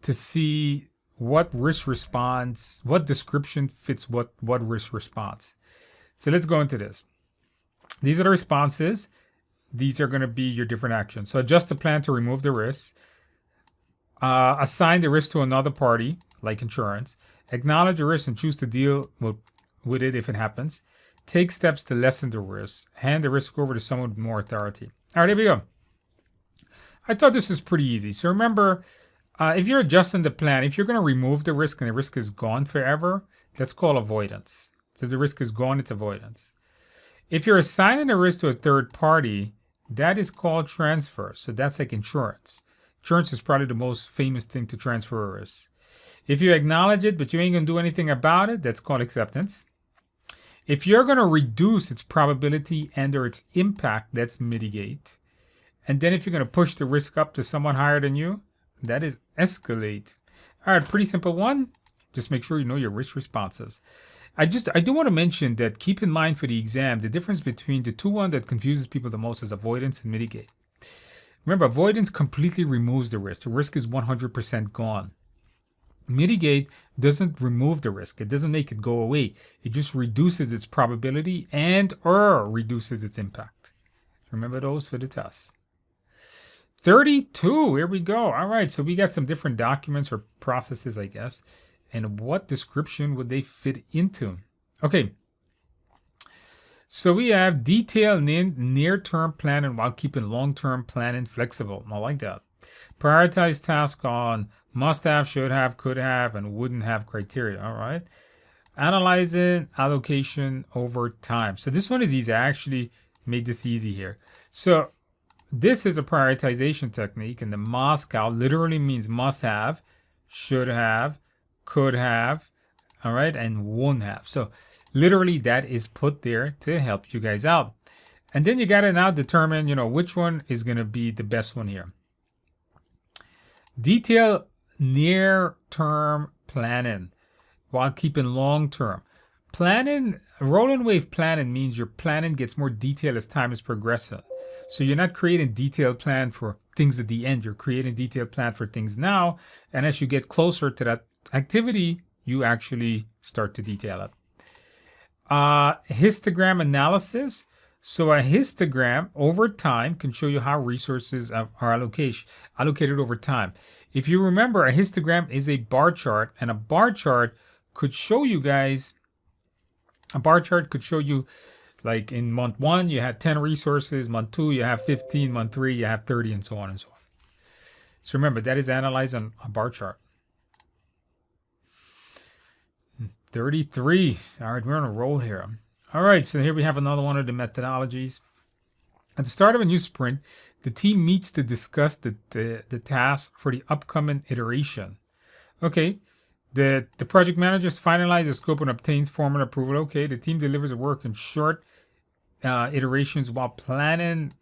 [SPEAKER 1] to see what risk response, what description fits what risk response. So let's go into this. These are the responses. These are going to be your different actions. So adjust the plan to remove the risk. Assign the risk to another party, like insurance. Acknowledge the risk and choose to deal with it if it happens. Take steps to lessen the risk. Hand the risk over to someone with more authority. All right, here we go. I thought this was pretty easy. So remember, if you're adjusting the plan, if you're going to remove the risk and the risk is gone forever, that's called avoidance. So if the risk is gone, it's avoidance. If you're assigning the risk to a third party, that is called transfer. So that's like insurance. Insurance is probably the most famous thing to transfer a risk. If you acknowledge it, but you ain't going to do anything about it, that's called acceptance. If you're going to reduce its probability and or its impact, that's mitigate. And then if you're going to push the risk up to someone higher than you, that is escalate. All right, pretty simple one. Just make sure you know your risk responses. I do want to mention that keep in mind for the exam, the difference between the two one that confuses people the most is avoidance and mitigate. Remember, avoidance completely removes the risk. The risk is 100% gone. Mitigate doesn't remove the risk. It doesn't make it go away. It just reduces its probability and or reduces its impact. Remember those for the test. 32, here we go. All right, so we got some different documents or processes, I guess. And what description would they fit into? Okay. So we have detailed near-term planning while keeping long-term planning flexible. I like that. Prioritize tasks on must-have, should-have, could-have, and wouldn't-have criteria. All right. Analyzing allocation over time. So this one is easy. I actually made this easy here. So this is a prioritization technique, and the Moscow literally means must-have, should-have, could have, all right, and won't have. So literally that is put there to help you guys out. And then you got to now determine, which one is going to be the best one here. Detail near-term planning while keeping long-term. Planning, rolling wave planning means your planning gets more detailed as time is progressing. So you're not creating detailed plan for things at the end. You're creating detailed plan for things now. And as you get closer to that activity, you actually start to detail it. Histogram analysis. So a histogram over time can show you how resources are allocated over time. If you remember, a histogram is a bar chart, and a bar chart could show you guys, Like in month 1, you had 10 resources. Month 2, you have 15. Month 3, you have 30, and so on and so on. So remember, that is analyzed on a bar chart. 33. All right, we're on a roll here. All right, so here we have another one of the methodologies. At the start of a new sprint, the team meets to discuss the task for the upcoming iteration. Okay, the project managers finalize the scope and obtains formal approval. Okay, the team delivers the work in short iterations while planning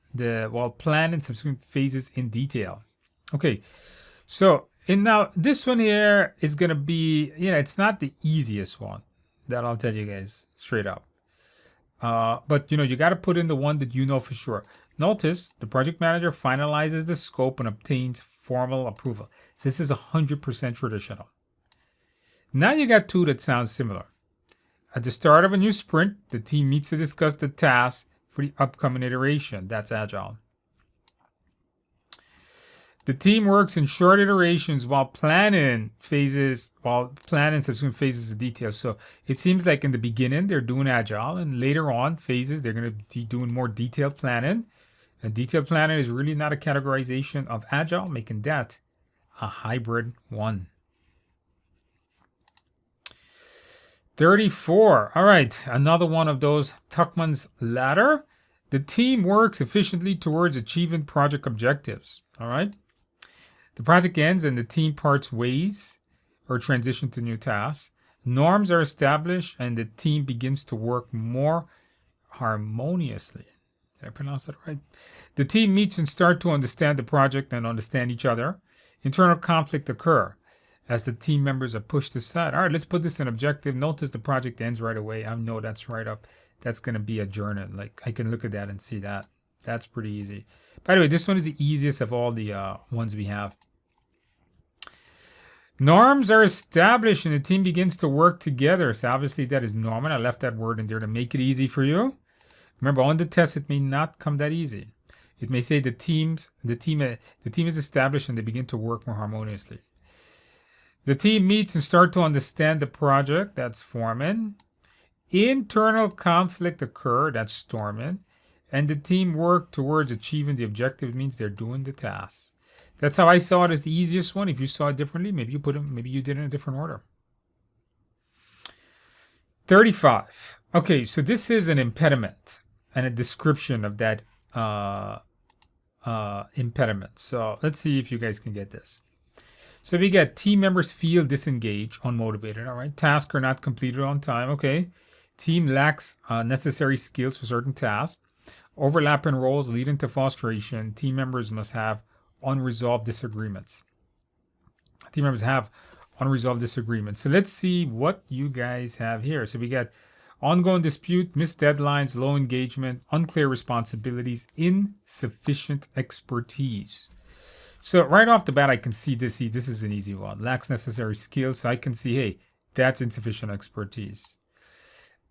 [SPEAKER 1] subsequent phases in detail. Okay, so and now this one here is gonna be, it's not the easiest one. That I'll tell you guys straight up. But you got to put in the one that you know for sure. Notice the project manager finalizes the scope and obtains formal approval. So this is 100% traditional. Now you got two that sound similar. At the start of a new sprint, the team meets to discuss the task for the upcoming iteration. That's agile. The team works in short iterations while planning subsequent phases of details. So it seems like in the beginning, they're doing agile, and later on phases, they're going to be doing more detailed planning. And detailed planning is really not a categorization of agile, making that a hybrid one. 34. All right, another one of those Tuckman's ladder. The team works efficiently towards achieving project objectives. All right. The project ends and the team parts ways or transition to new tasks. Norms are established and the team begins to work more harmoniously. Did I pronounce that right? The team meets and start to understand the project and understand each other. Internal conflict occur as the team members are pushed aside. All right, let's put this in objective. Notice the project ends right away. I know that's right up. That's going to be a journal. Like I can look at that and see that. That's pretty easy. By the way, this one is the easiest of all the ones we have. Norms are established and the team begins to work together. So obviously that is normal. I left that word in there to make it easy for you. Remember, on the test, it may not come that easy. It may say the team is established and they begin to work more harmoniously. The team meets and start to understand the project. That's forming. Internal conflict occur. That's storming. And the team work towards achieving the objective. It means they're doing the task. That's how I saw it as the easiest one. If you saw it differently, maybe you did it in a different order. 35. Okay, so this is an impediment and a description of that impediment. So let's see if you guys can get this. So we get team members feel disengaged, unmotivated. All right, tasks are not completed on time. Okay, team lacks necessary skills for certain tasks. Overlapping roles leading to frustration. Team members must have unresolved disagreements. Team members have unresolved disagreements. So let's see what you guys have here. So we got ongoing dispute, missed deadlines, low engagement, unclear responsibilities, insufficient expertise. So right off the bat, I can see this. This is an easy one. Lacks necessary skills. So I can see, hey, that's insufficient expertise.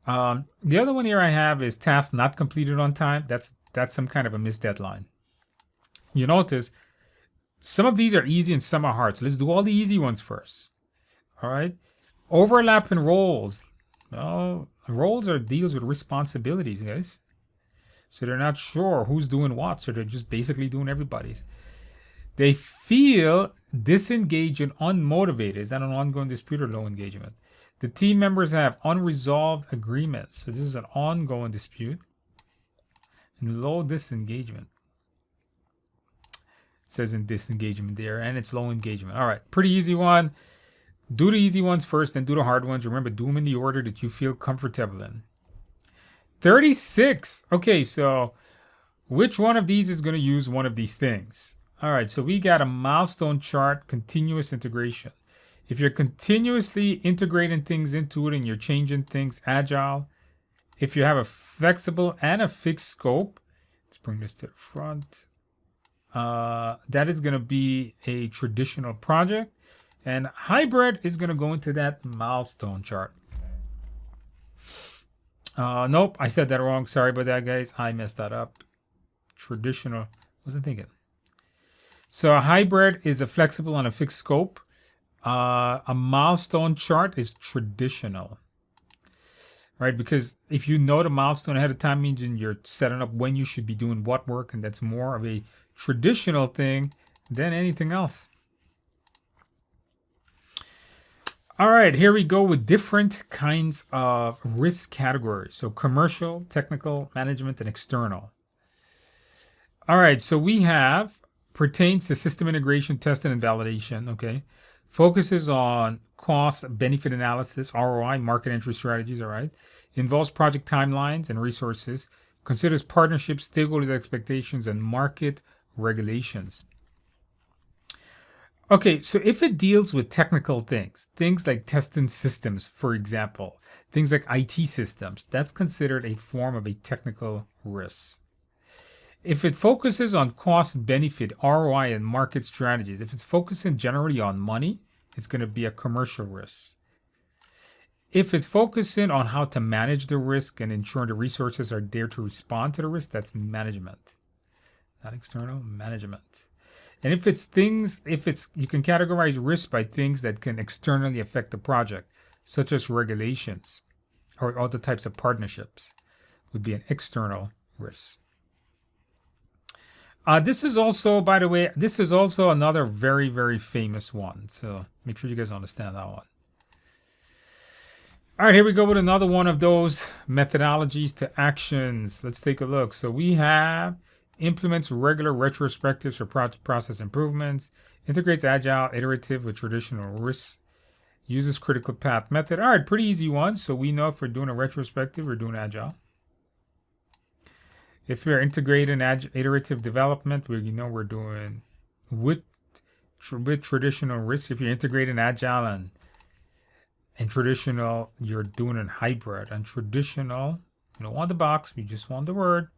[SPEAKER 1] The other one here I have is task not completed on time. That's some kind of a missed deadline. You notice some of these are easy and some are hard. So let's do all the easy ones first. All right. Overlapping roles. Well, roles are deals with responsibilities, guys. So they're not sure who's doing what. So they're just basically doing everybody's. They feel disengaged and unmotivated. Is that an ongoing dispute or low engagement? The team members have unresolved agreements. So this is an ongoing dispute and low disengagement. It says in disengagement there, and it's low engagement. All right, pretty easy one. Do the easy ones first and do the hard ones. Remember, do them in the order that you feel comfortable in. 36. Okay, so which one of these is going to use one of these things? All right, so we got a milestone chart, continuous integration. If you're continuously integrating things into it and you're changing things, agile. If you have a flexible and a fixed scope, let's bring this to the front. That is going to be a traditional project. And hybrid is going to go into that milestone chart. Nope, I said that wrong. Sorry about that, guys. I messed that up. Traditional, wasn't thinking. So a hybrid is a flexible and a fixed scope. A milestone chart is traditional. right? Because if you know the milestone ahead of time, means you're setting up when you should be doing what work, and that's more of a traditional thing than anything else. All right, here we go with different kinds of risk categories. So commercial, technical, management, and external. All right, so we have pertains to system integration, testing, and validation, okay? Focuses on cost benefit analysis, ROI, market entry strategies, all right? Involves project timelines and resources. Considers partnerships, stakeholders' expectations, and market regulations. Okay, so if it deals with technical things like testing systems, for example, things like IT systems, that's considered a form of a technical risk. If it focuses on cost benefit, ROI, and market strategies, if it's focusing generally on money, it's going to be a commercial risk. If it's focusing on how to manage the risk and ensure the resources are there to respond to the risk, that's management. Not external, management. And if it's you can categorize risk by things that can externally affect the project, such as regulations or other types of partnerships, would be an external risk. This is also, by the way, this is also another very, very famous one. So make sure you guys understand that one. All right, here we go with another one of those methodologies to actions. Let's take a look. So we have implements regular retrospectives for process improvements, integrates agile iterative with traditional risks, uses critical path method. All right, pretty easy one. So we know if we're doing a retrospective, we're doing agile. If we're integrating iterative development, we're doing with traditional risks. If you're integrating agile and traditional, you're doing a hybrid. And traditional, you don't want the box, we just want the word.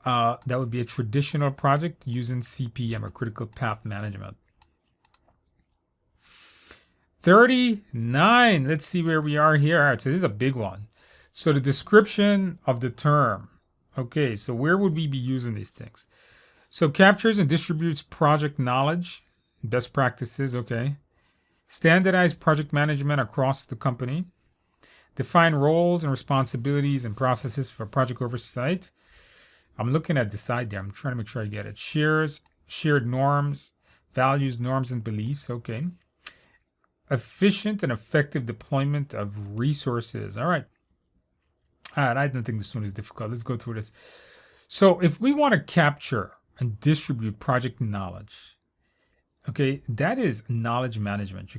[SPEAKER 1] That would be a traditional project using CPM, or critical path management. 39, let's see where we are here. All right, so this is a big one. So the description of the term. Okay, so where would we be using these things? So captures and distributes project knowledge, best practices, okay. Standardize project management across the company. Define roles and responsibilities and processes for project oversight. I'm looking at the side there. I'm trying to make sure I get it. Shared norms, values, norms, and beliefs. Okay. Efficient and effective deployment of resources. All right. All right. I don't think this one is difficult. Let's go through this. So if we want to capture and distribute project knowledge, okay, that is knowledge management.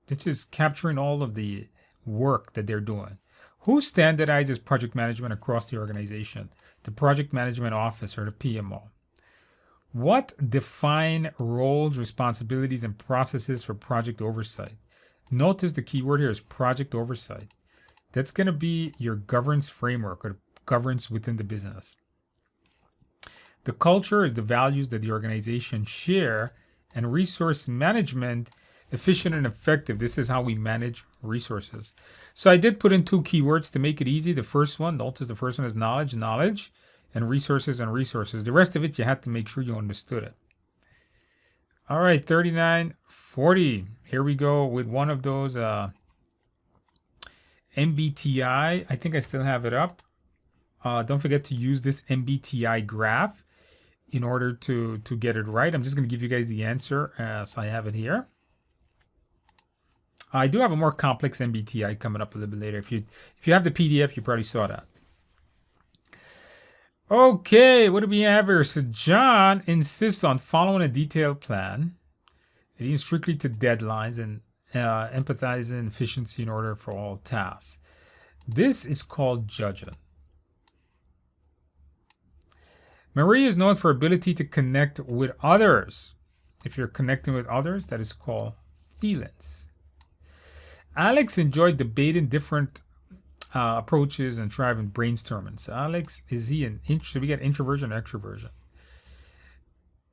[SPEAKER 1] It's just capturing all of the work that they're doing. Who standardizes project management across the organization? The project management office, or the PMO. What define roles, responsibilities, and processes for project oversight? Notice the key word here is project oversight. That's going to be your governance framework, or governance within the business. The culture is the values that the organization share, and resource management, efficient and effective. This is how we manage resources. So I did put in two keywords to make it easy. The first one, notice the first one is knowledge, and resources. The rest of it, you had to make sure you understood it. All right, 39, 40. Here we go with one of those MBTI. I think I still have it up. Don't forget to use this MBTI graph in order to get it right. I'm just going to give you guys the answer as I have it here. I do have a more complex MBTI coming up a little bit later. If you have the PDF, you probably saw that. Okay, what do we have here? So John insists on following a detailed plan, adhering strictly to deadlines, and empathizing efficiency in order for all tasks. This is called judging. Marie is known for ability to connect with others. If you're connecting with others, that is called feelings. Alex enjoyed debating different approaches and thriving brainstorming. So Alex, is he should we get introversion or extroversion?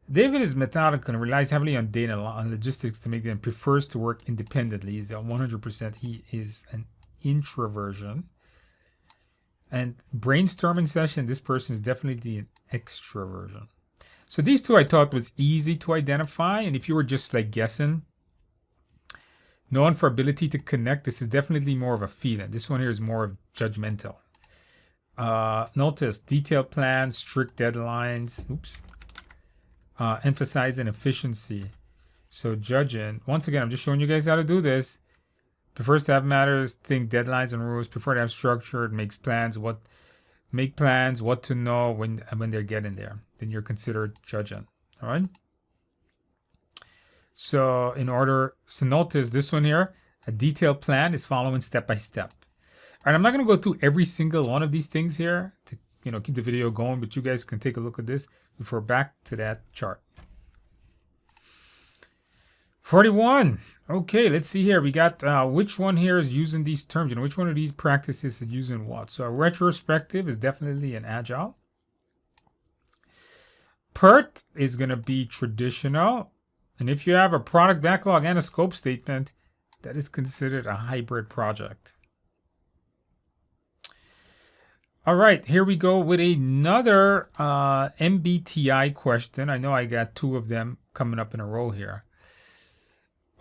[SPEAKER 1] David is methodical and relies heavily on data and logistics to make them, prefers to work independently. He's 100%. He is an introversion. And brainstorming session, this person is definitely an extroversion. So these two I thought was easy to identify. And if you were just like guessing, Known for ability to connect. This is definitely more of a feeling. This one here is more of judgmental. Notice detailed plans, strict deadlines. Oops. Emphasizing efficiency. So judging. Once again, I'm just showing you guys how to do this. Prefers to have matters, think deadlines and rules. Prefer to have structured, make plans, what to know when they're getting there. Then you're considered judging. All right. So notice this one here, a detailed plan is following step by step. All right, I'm not going to go through every single one of these things here to keep the video going, but you guys can take a look at this before back to that chart. 41. Okay, let's see here. We got which one here is using these terms. Which one of these practices is using what? So a retrospective is definitely an agile. PERT is going to be traditional. And if you have a product backlog and a scope statement, that is considered a hybrid project. All right, here we go with another MBTI question. I know I got two of them coming up in a row here.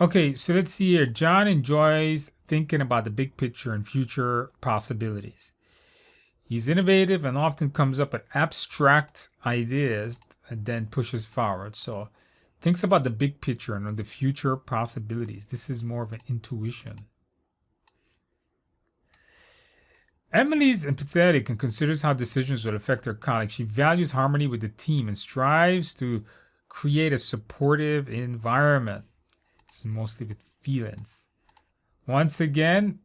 [SPEAKER 1] Okay, so let's see here. John enjoys thinking about the big picture and future possibilities. He's innovative and often comes up with abstract ideas and then pushes forward. So thinks about the big picture and the future possibilities. This is more of an intuition. Emily's empathetic and considers how decisions will affect her colleagues. She values harmony with the team and strives to create a supportive environment. This is mostly with feelings. Once again,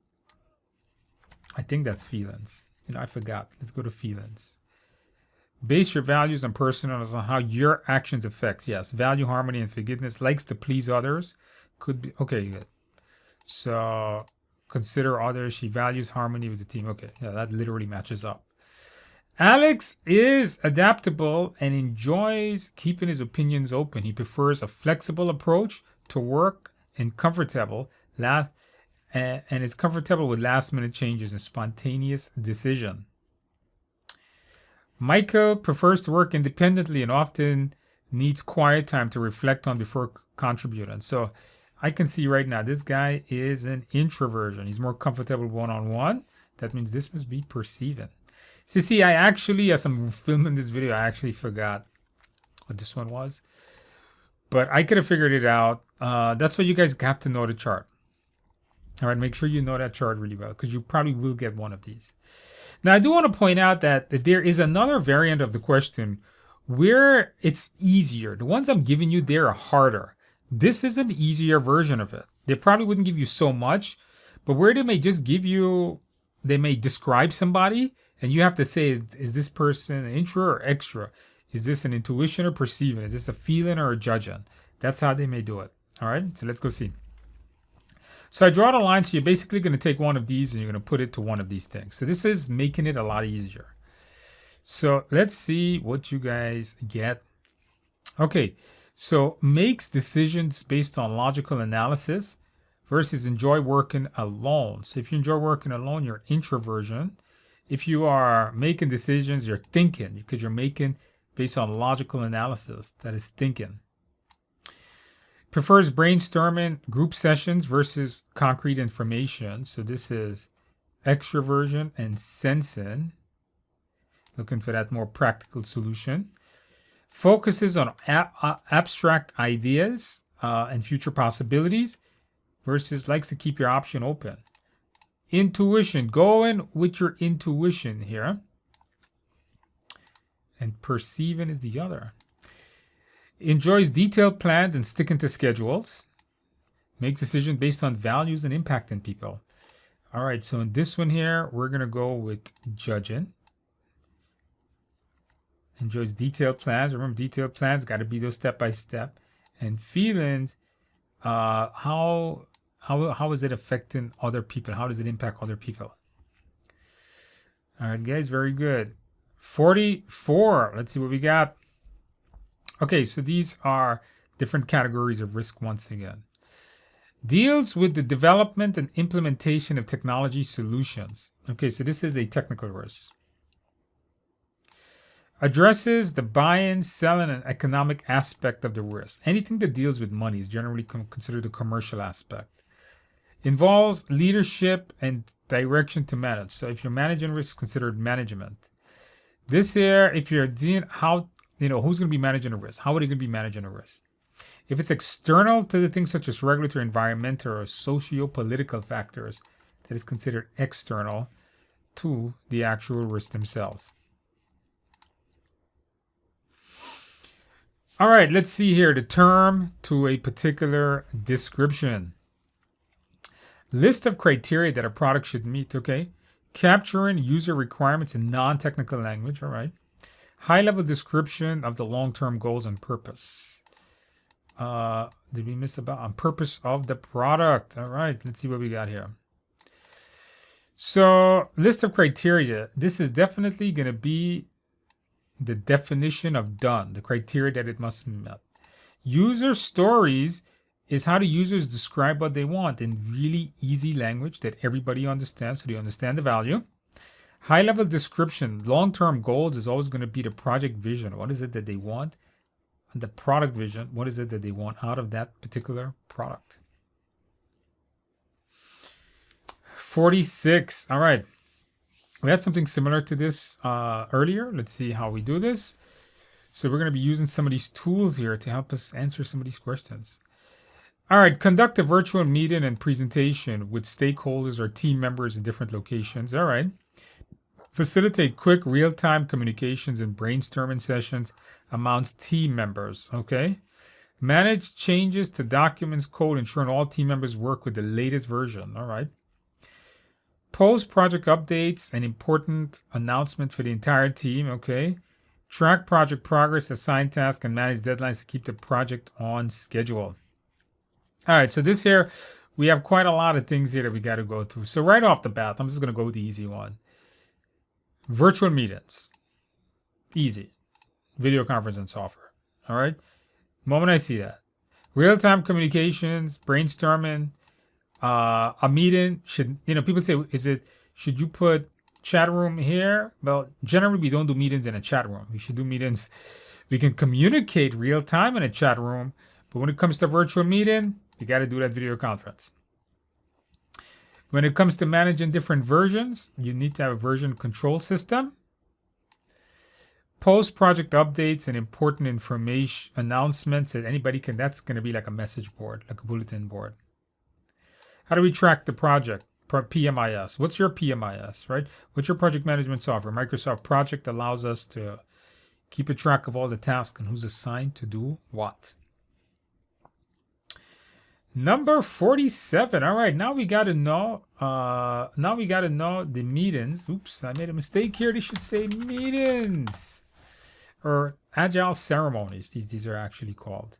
[SPEAKER 1] I think that's feelings. I forgot. Let's go to feelings. Base your values on personal on how your actions affect. Yes, value harmony and forgiveness. Likes to please others. Could be okay. Good. So consider others. She values harmony with the team. Okay, yeah, that literally matches up. Alex is adaptable and enjoys keeping his opinions open. He prefers a flexible approach to work and is comfortable with last-minute changes and spontaneous decision. Michael prefers to work independently and often needs quiet time to reflect on before contributing. So I can see right now this guy is an introversion. He's more comfortable one-on-one. That means this must be perceiving. So see, I actually, as I'm filming this video, I actually forgot what this one was. But I could have figured it out. That's why you guys have to know the chart. All right, make sure you know that chart really well because you probably will get one of these. Now, I do want to point out that there is another variant of the question where it's easier. The ones I'm giving you, they're harder. This is an easier version of it. They probably wouldn't give you so much, but where they may just give you, they may describe somebody, and you have to say, is this person an intro or extra? Is this an intuition or perceiving? Is this a feeling or a judging? That's how they may do it. All right, so let's go see. So I draw the line, so you're basically going to take one of these and you're going to put it to one of these things. So this is making it a lot easier. So let's see what you guys get. Okay, so makes decisions based on logical analysis versus enjoy working alone. So if you enjoy working alone, you're introversion. If you are making decisions, you're thinking because you're making based on logical analysis. That is thinking. Prefers brainstorming group sessions versus concrete information. So this is extroversion and sensing. Looking for that more practical solution. Focuses on abstract ideas and future possibilities versus likes to keep your option open. Intuition. Going with your intuition here. And perceiving is the other. Enjoys detailed plans and sticking to schedules. Makes decisions based on values and impacting people. All right, so in this one here, we're going to go with judging. Enjoys detailed plans. Remember, detailed plans got to be those step by step. And feelings, how is it affecting other people? How does it impact other people? All right, guys, very good. 44. Let's see what we got. Okay, so these are different categories of risk once again. Deals with the development and implementation of technology solutions. Okay, so this is a technical risk. Addresses the buying, selling, and economic aspect of the risk. Anything that deals with money is generally considered a commercial aspect. Involves leadership and direction to manage. So if you're managing risk, considered management. This here, if you're doing how, who's going to be managing a risk? How are they going to be managing a risk? If it's external to the things such as regulatory, environmental, or socio-political factors, that is considered external to the actual risk themselves. All right, let's see here. The term to a particular description. List of criteria that a product should meet, okay? Capturing user requirements in non-technical language, all right? High-level description of the long-term goals and purpose. Did we miss about on purpose of the product? All right, let's see what we got here. So, list of criteria. This is definitely going to be the definition of done, the criteria that it must meet. User stories is how the users describe what they want in really easy language that everybody understands, so they understand the value. High-level description, long-term goals is always going to be the project vision. What is it that they want? And the product vision, what is it that they want out of that particular product? 46. All right. We had something similar to this earlier. Let's see how we do this. So we're going to be using some of these tools here to help us answer some of these questions. All right, conduct a virtual meeting and presentation with stakeholders or team members in different locations. All right. Facilitate quick real-time communications and brainstorming sessions amongst team members. Okay. Manage changes to documents, code, ensuring all team members work with the latest version. All right. Post project updates and important announcement for the entire team. Okay. Track project progress, assign tasks, and manage deadlines to keep the project on schedule. All right, so this here, we have quite a lot of things here that we got to go through. So right off the bat, I'm just going to go with the easy one. Virtual meetings. Easy. Video conferencing software. All right. The moment I see that. Real-time communications, brainstorming, a meeting should, people say, should you put chat room here? Well, generally we don't do meetings in a chat room. We should do meetings. We can communicate real time in a chat room, but when it comes to virtual meeting, you got to do that video conference. When it comes to managing different versions, you need to have a version control system. Post project updates and important information announcements that anybody can, that's going to be like a message board, like a bulletin board. How do we track the project? PMIS. What's your PMIS, right? What's your project management software? Microsoft Project allows us to keep a track of all the tasks and who's assigned to do what. Number 47. All right, now we got to know. The meetings. Oops, I made a mistake here. They should say meetings or agile ceremonies. These are actually called.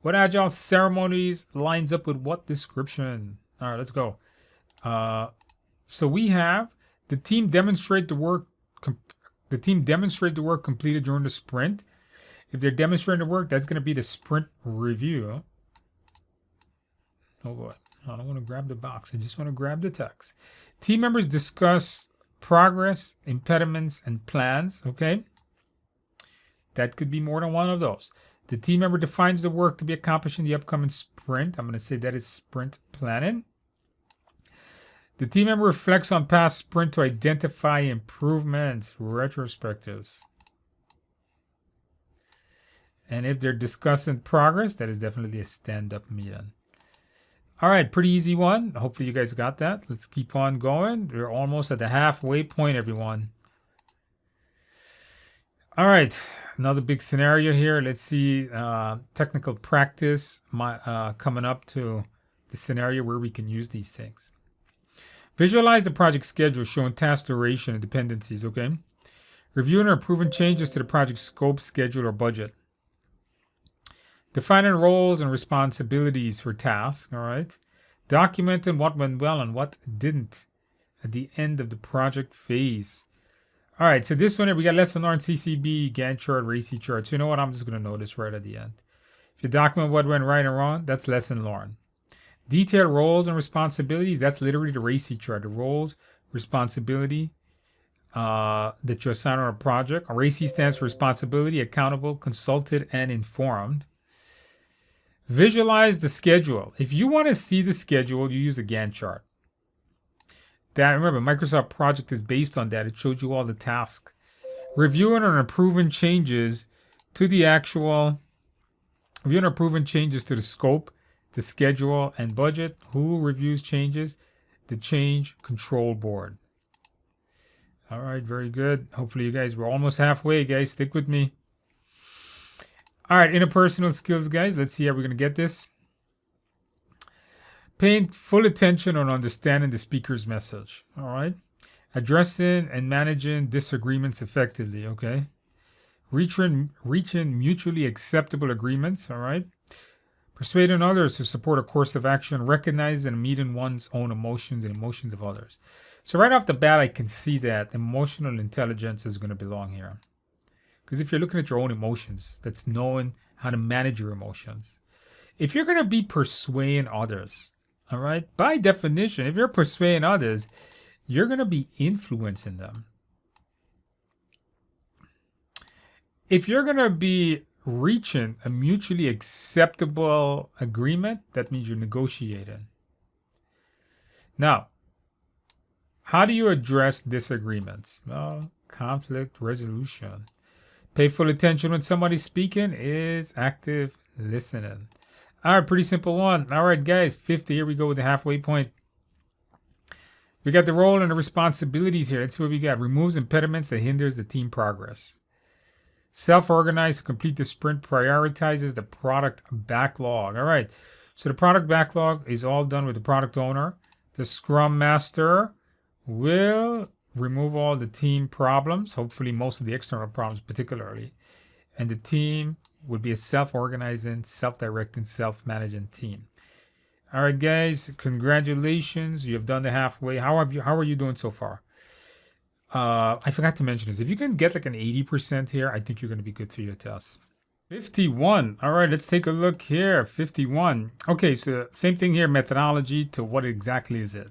[SPEAKER 1] What agile ceremonies lines up with what description? All right, let's go. So we have the team demonstrate the work. The team demonstrate the work completed during the sprint. If they're demonstrating the work, that's going to be the sprint review. Oh boy, I don't want to grab the box. I just want to grab the text. Team members discuss progress, impediments, and plans. Okay, that could be more than one of those. The team member defines the work to be accomplished in the upcoming sprint. I'm going to say that is sprint planning. The team member reflects on past sprint to identify improvements, retrospectives. And if they're discussing progress, that is definitely a stand-up meeting. All right, pretty easy one. Hopefully you guys got that. Let's keep on going. We're almost at the halfway point, everyone. All right, another big scenario here. Let's see technical practice coming up to the scenario where we can use these things. Visualize the project schedule showing task duration and dependencies, okay? Reviewing or approving changes to the project scope, schedule, or budget. Defining roles and responsibilities for tasks, all right? Documenting what went well and what didn't at the end of the project phase. All right, so this one here, we got lesson learned, CCB, Gantt chart, RACI chart. So you know what? I'm just going to notice right at the end. If you document what went right and wrong, that's lesson learned. Detailed roles and responsibilities, that's literally the RACI chart. The roles, responsibility that you assign on a project. RACI stands for responsibility, accountable, consulted, and informed. Visualize the schedule. If you want to see the schedule, you use a Gantt chart. That, remember, Microsoft Project is based on that. It shows you all the tasks. Reviewing and approving changes to the actual, reviewing and approving changes to the scope, the schedule, and budget. Who reviews changes? The Change Control Board. All right, very good. Hopefully you guys were almost halfway, guys. Stick with me. All right, interpersonal skills, guys. Let's see how we're going to get this. Paying full attention on understanding the speaker's message. All right. Addressing and managing disagreements effectively. Okay. Reaching mutually acceptable agreements. All right. Persuading others to support a course of action. Recognizing and meeting one's own emotions and emotions of others. So right off the bat, I can see that emotional intelligence is going to belong here. Because if you're looking at your own emotions, that's knowing how to manage your emotions. If you're going to be persuading others, all right, by definition, if you're persuading others, you're going to be influencing them. If you're going to be reaching a mutually acceptable agreement, that means you're negotiating. Now, how do you address disagreements? Well, conflict resolution. Pay full attention when somebody's speaking is active listening. All right, pretty simple one. All right, guys, 50. Here we go with the halfway point. We got the role and the responsibilities here. Let's see what we got. Removes impediments that hinders the team progress. Self-organized to complete the sprint. Prioritizes the product backlog. All right, so the product backlog is all done with the product owner. The Scrum Master will remove all the team problems, hopefully most of the external problems particularly. And the team would be a self-organizing, self-directing, self-managing team. All right, guys, congratulations. You have done the halfway. How are you doing so far? I forgot to mention this. If you can get like an 80% here, I think you're going to be good for your test. 51. All right, let's take a look here. 51. Okay, so same thing here, methodology to what exactly is it?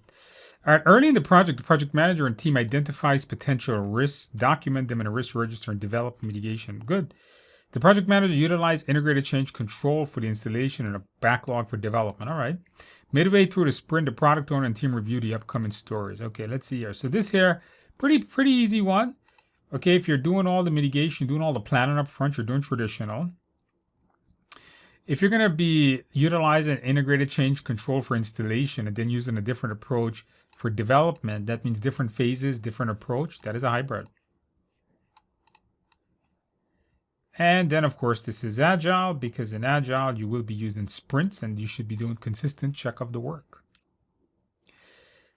[SPEAKER 1] All right, early in the project manager and team identifies potential risks, document them in a risk register, and develop mitigation. Good. The project manager utilized integrated change control for the installation and a backlog for development. All right. Midway through the sprint, the product owner and team review the upcoming stories. Okay, let's see here. So this here, pretty easy one. Okay, if you're doing all the mitigation, doing all the planning up front, you're doing traditional. If you're going to be utilizing integrated change control for installation and then using a different approach for development, that means different phases, different approach. That is a hybrid. And then, of course, this is Agile, because in Agile, you will be using sprints and you should be doing consistent check of the work.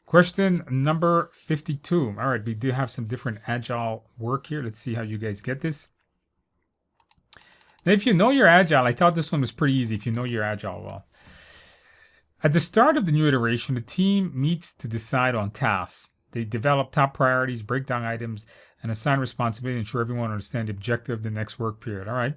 [SPEAKER 1] Question number 52. All right, we do have some different Agile work here. Let's see how you guys get this. Now, if you know you're Agile, I thought this one was pretty easy if you know you're Agile well. At the start of the new iteration, the team meets to decide on tasks. They develop top priorities, break down items, and assign responsibility to ensure everyone understands the objective of the next work period. All right.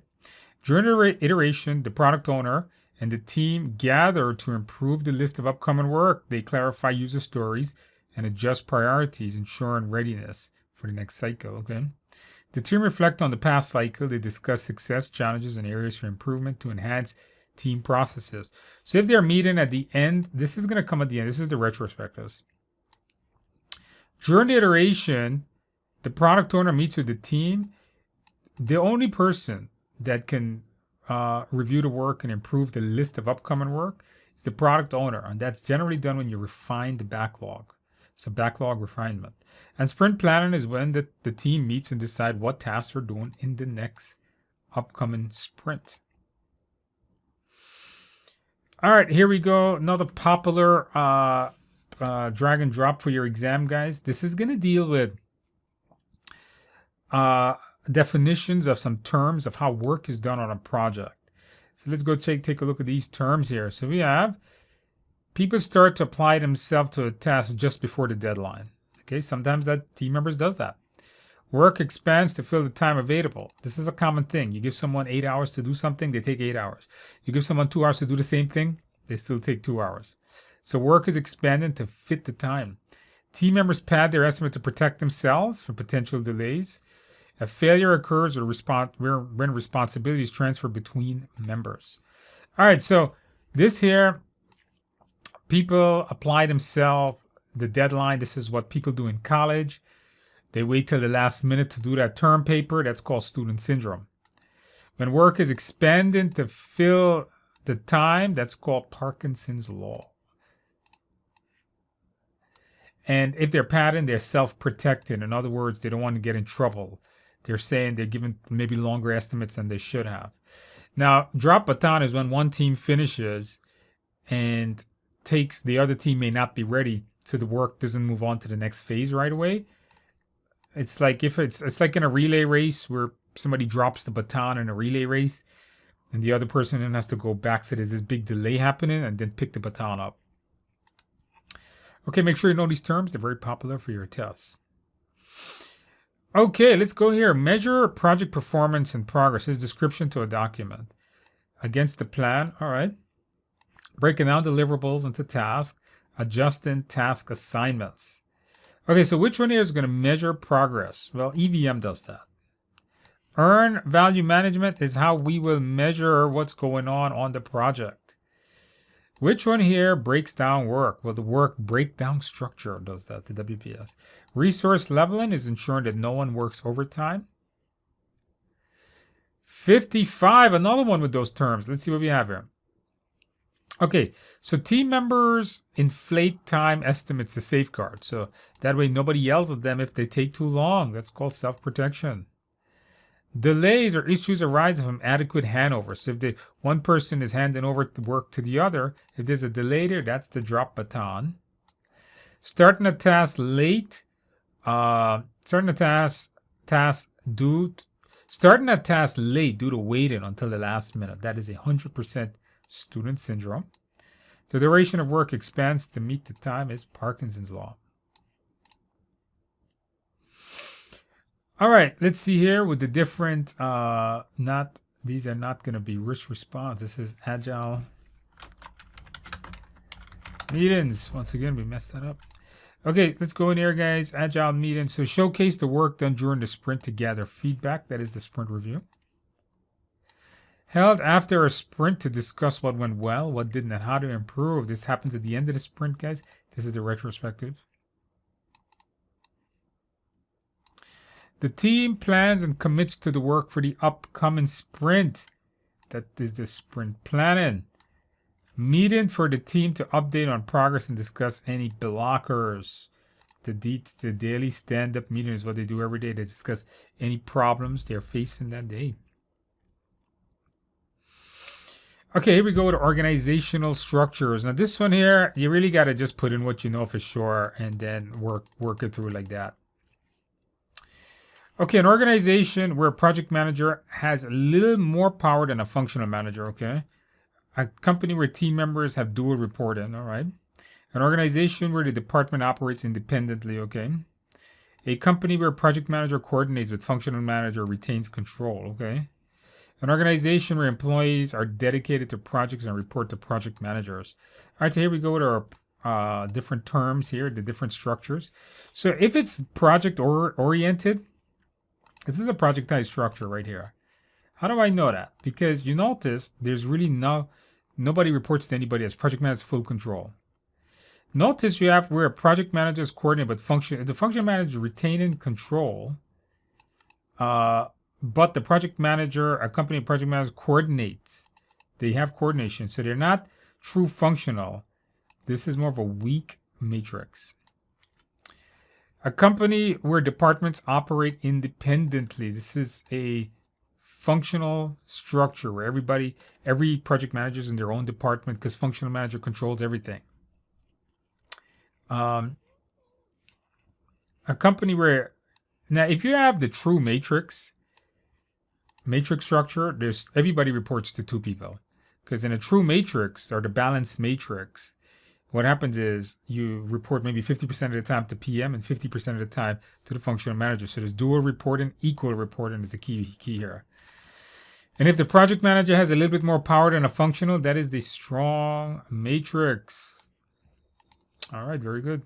[SPEAKER 1] During the iteration, the product owner and the team gather to improve the list of upcoming work. They clarify user stories and adjust priorities, ensuring readiness for the next cycle. Okay. The team reflect on the past cycle. They discuss success, challenges, and areas for improvement to enhance team processes. So if they're meeting at the end, this is going to come at the end. This is the retrospectives. During the iteration, the product owner meets with the team. The only person that can review the work and improve the list of upcoming work is the product owner. And that's generally done when you refine the backlog. So backlog refinement. And sprint planning is when the team meets and decide what tasks are doing in the next upcoming sprint. All right, here we go. Another popular drag and drop for your exam, guys. This is going to deal with definitions of some terms of how work is done on a project. So let's go take a look at these terms here. So we have people start to apply themselves to a task just before the deadline. Okay, sometimes that team members does that. Work expands to fill the time available. This is a common thing. You give someone 8 hours to do something, they take 8 hours. You give someone 2 hours to do the same thing, they still take 2 hours. So work is expanding to fit the time. Team members pad their estimate to protect themselves from potential delays. A failure occurs when responsibility is transferred between members. All right, so this here, people apply themselves the deadline. This is what people do in college. They wait till the last minute to do that term paper. That's called student syndrome. When work is expended to fill the time, that's called Parkinson's law. And if they're patterned, they're self-protected. In other words, they don't want to get in trouble. They're saying they're giving maybe longer estimates than they should have. Now, drop baton is when one team finishes and takes, the other team may not be ready, so the work doesn't move on to the next phase right away. It's like if it's like in a relay race where somebody drops the baton in a relay race and the other person then has to go back. So there's this big delay happening and then pick the baton up. Okay, make sure you know these terms. They're very popular for your tests. Okay, let's go here. Measure project performance and progress. This is description to a document. Against the plan. All right. Breaking down deliverables into tasks. Adjusting task assignments. Okay, so which one here is going to measure progress? Well, EVM does that. Earn value management is how we will measure what's going on the project. Which one here breaks down work? Well, the work breakdown structure does that, the WPS. Resource leveling is ensuring that no one works overtime. 55, another one with those terms. Let's see what we have here. Okay, so team members inflate time estimates to safeguard. So that way nobody yells at them if they take too long. That's called self-protection. Delays or issues arising from adequate handover. So if one person is handing over the work to the other, if there's a delay there, that's the drop baton. Starting a task late. Starting a task late due to waiting until the last minute. That is 100% student syndrome. The duration of work expands to meet the time is Parkinson's law. All right, let's see here with the different, these are not going to be risk response. This is agile meetings. Once again, we messed that up. Okay, let's go in here, guys. Agile meetings. So showcase the work done during the sprint to gather feedback. That is the sprint review. Held after a sprint to discuss what went well, what didn't, and how to improve. This happens at the end of the sprint, guys. This is the retrospective. The team plans and commits to the work for the upcoming sprint. That is the sprint planning. Meeting for the team to update on progress and discuss any blockers. The daily stand-up meeting is what they do every day. They discuss any problems they're facing that day. Okay, here we go with organizational structures. Now this one here, you really got to just put in what you know for sure and then work it through like that. Okay, an organization where a project manager has a little more power than a functional manager, okay? A company where team members have dual reporting, all right? An organization where the department operates independently, okay? A company where a project manager coordinates with functional manager retains control, okay? An organization where employees are dedicated to projects and report to project managers. All right, so here we go with our different terms here, the different structures. So if it's project oriented, this is a projectized structure right here. How do I know that? Because you notice there's really nobody reports to anybody as project manager has full control. Notice you have where a project manager is coordinating, but the function manager is retaining control. But the project manager, a company project manager coordinates. They have coordination, so they're not true functional. This is more of a weak matrix. A company where departments operate independently. This is a functional structure where every project manager is in their own department because functional manager controls everything. A company where, now if you have the true matrix structure, everybody reports to two people. Because in a true matrix or the balanced matrix, what happens is you report maybe 50% of the time to PM and 50% of the time to the functional manager. So there's dual reporting, equal reporting is the key here. And if the project manager has a little bit more power than a functional, that is the strong matrix. All right, very good.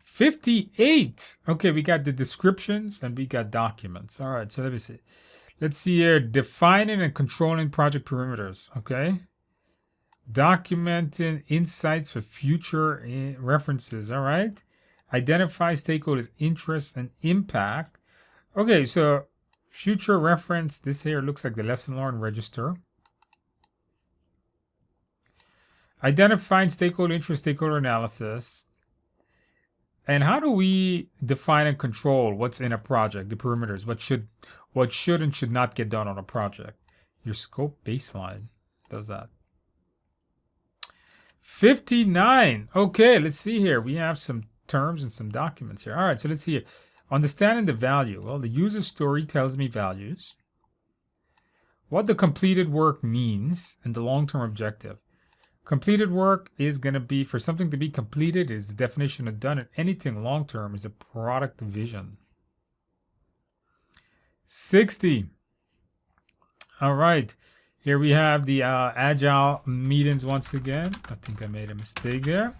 [SPEAKER 1] 58. Okay, we got the descriptions and we got documents. All right, so let me see. Let's see here. Defining and controlling project perimeters. Okay. Documenting insights for future references. All right. Identify stakeholders' interests and impact. Okay, so future reference. This here looks like the lesson learned register. Identifying stakeholder interest, stakeholder analysis. And how do we define and control what's in a project, the perimeters, what should and should not get done on a project? Your scope baseline does that. 59. Okay, let's see here. We have some terms and some documents here. All right, so let's see here. Understanding the value. Well, the user story tells me values. What the completed work means and the long-term objective. Completed work is going to be, for something to be completed, is the definition of done, and anything long-term is a product vision. 60. All right. Here we have the Agile meetings once again. I think I made a mistake there.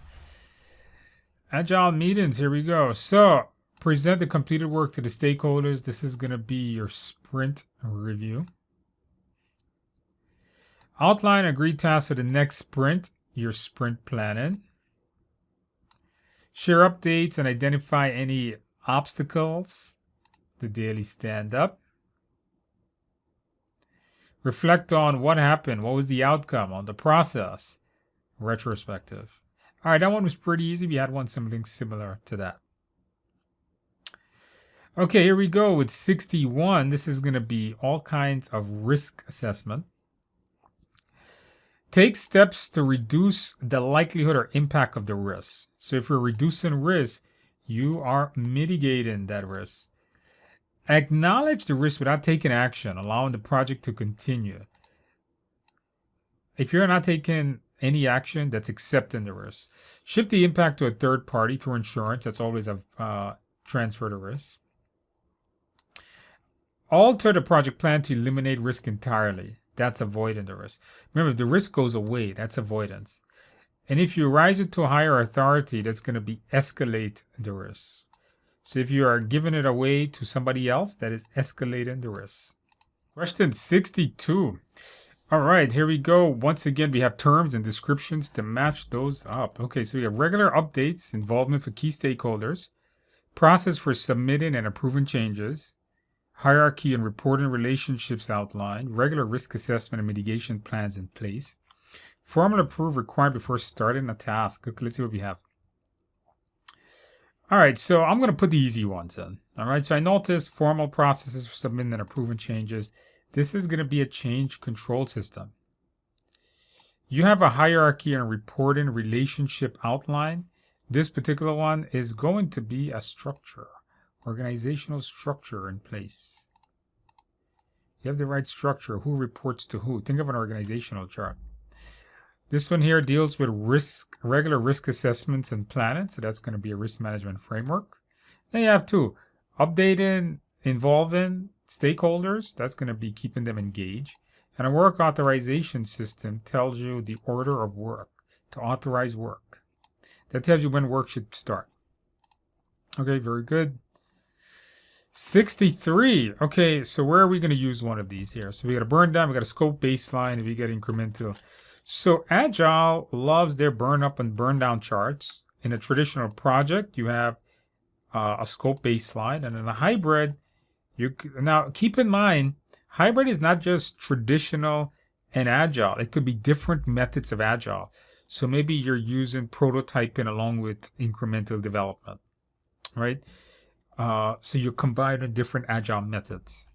[SPEAKER 1] Agile meetings, here we go. So, present the completed work to the stakeholders. This is going to be your sprint review. Outline agreed tasks for the next sprint, your sprint planning. Share updates and identify any obstacles, the daily stand-up. Reflect on what happened, what was the outcome on the process, retrospective. All right, that one was pretty easy. We had something similar to that. Okay, here we go with 61. This is going to be all kinds of risk assessment. Take steps to reduce the likelihood or impact of the risk. So if you're reducing risk, you are mitigating that risk. Acknowledge the risk without taking action, allowing the project to continue. If you're not taking any action, that's accepting the risk. Shift the impact to a third party through insurance. That's always a transfer to risk. Alter the project plan to eliminate risk entirely. That's avoiding the risk. Remember, if the risk goes away, that's avoidance. And if you rise it to a higher authority, that's going to be escalate the risk. So if you are giving it away to somebody else, that is escalating the risk. Question 62. All right, here we go. Once again, we have terms and descriptions to match those up. Okay, so we have regular updates, involvement for key stakeholders, process for submitting and approving changes, hierarchy and reporting relationships outlined, regular risk assessment and mitigation plans in place, formal approval required before starting a task. Okay, let's see what we have. All right, so I'm going to put the easy ones in. All right, so I noticed formal processes for submitting and approving changes. This is going to be a change control system. You have a hierarchy and reporting relationship outline. This particular one is going to be a structure, organizational structure in place. You have the right structure, who reports to who. Think of an organizational chart. This one here deals with regular risk assessments and planning. So that's going to be a risk management framework. Then you have two, updating, involving stakeholders. That's going to be keeping them engaged. And a work authorization system tells you the order of work to authorize work. That tells you when work should start. Okay, very good. 63. Okay, so where are we going to use one of these here? So we got a burn down, we got a scope baseline, and we got incremental. So Agile loves their burn up and burn down charts. In a traditional project, you have a scope baseline, and in a hybrid, now keep in mind, hybrid is not just traditional and Agile. It could be different methods of Agile. So maybe you're using prototyping along with incremental development, right? So you're combining different Agile methods.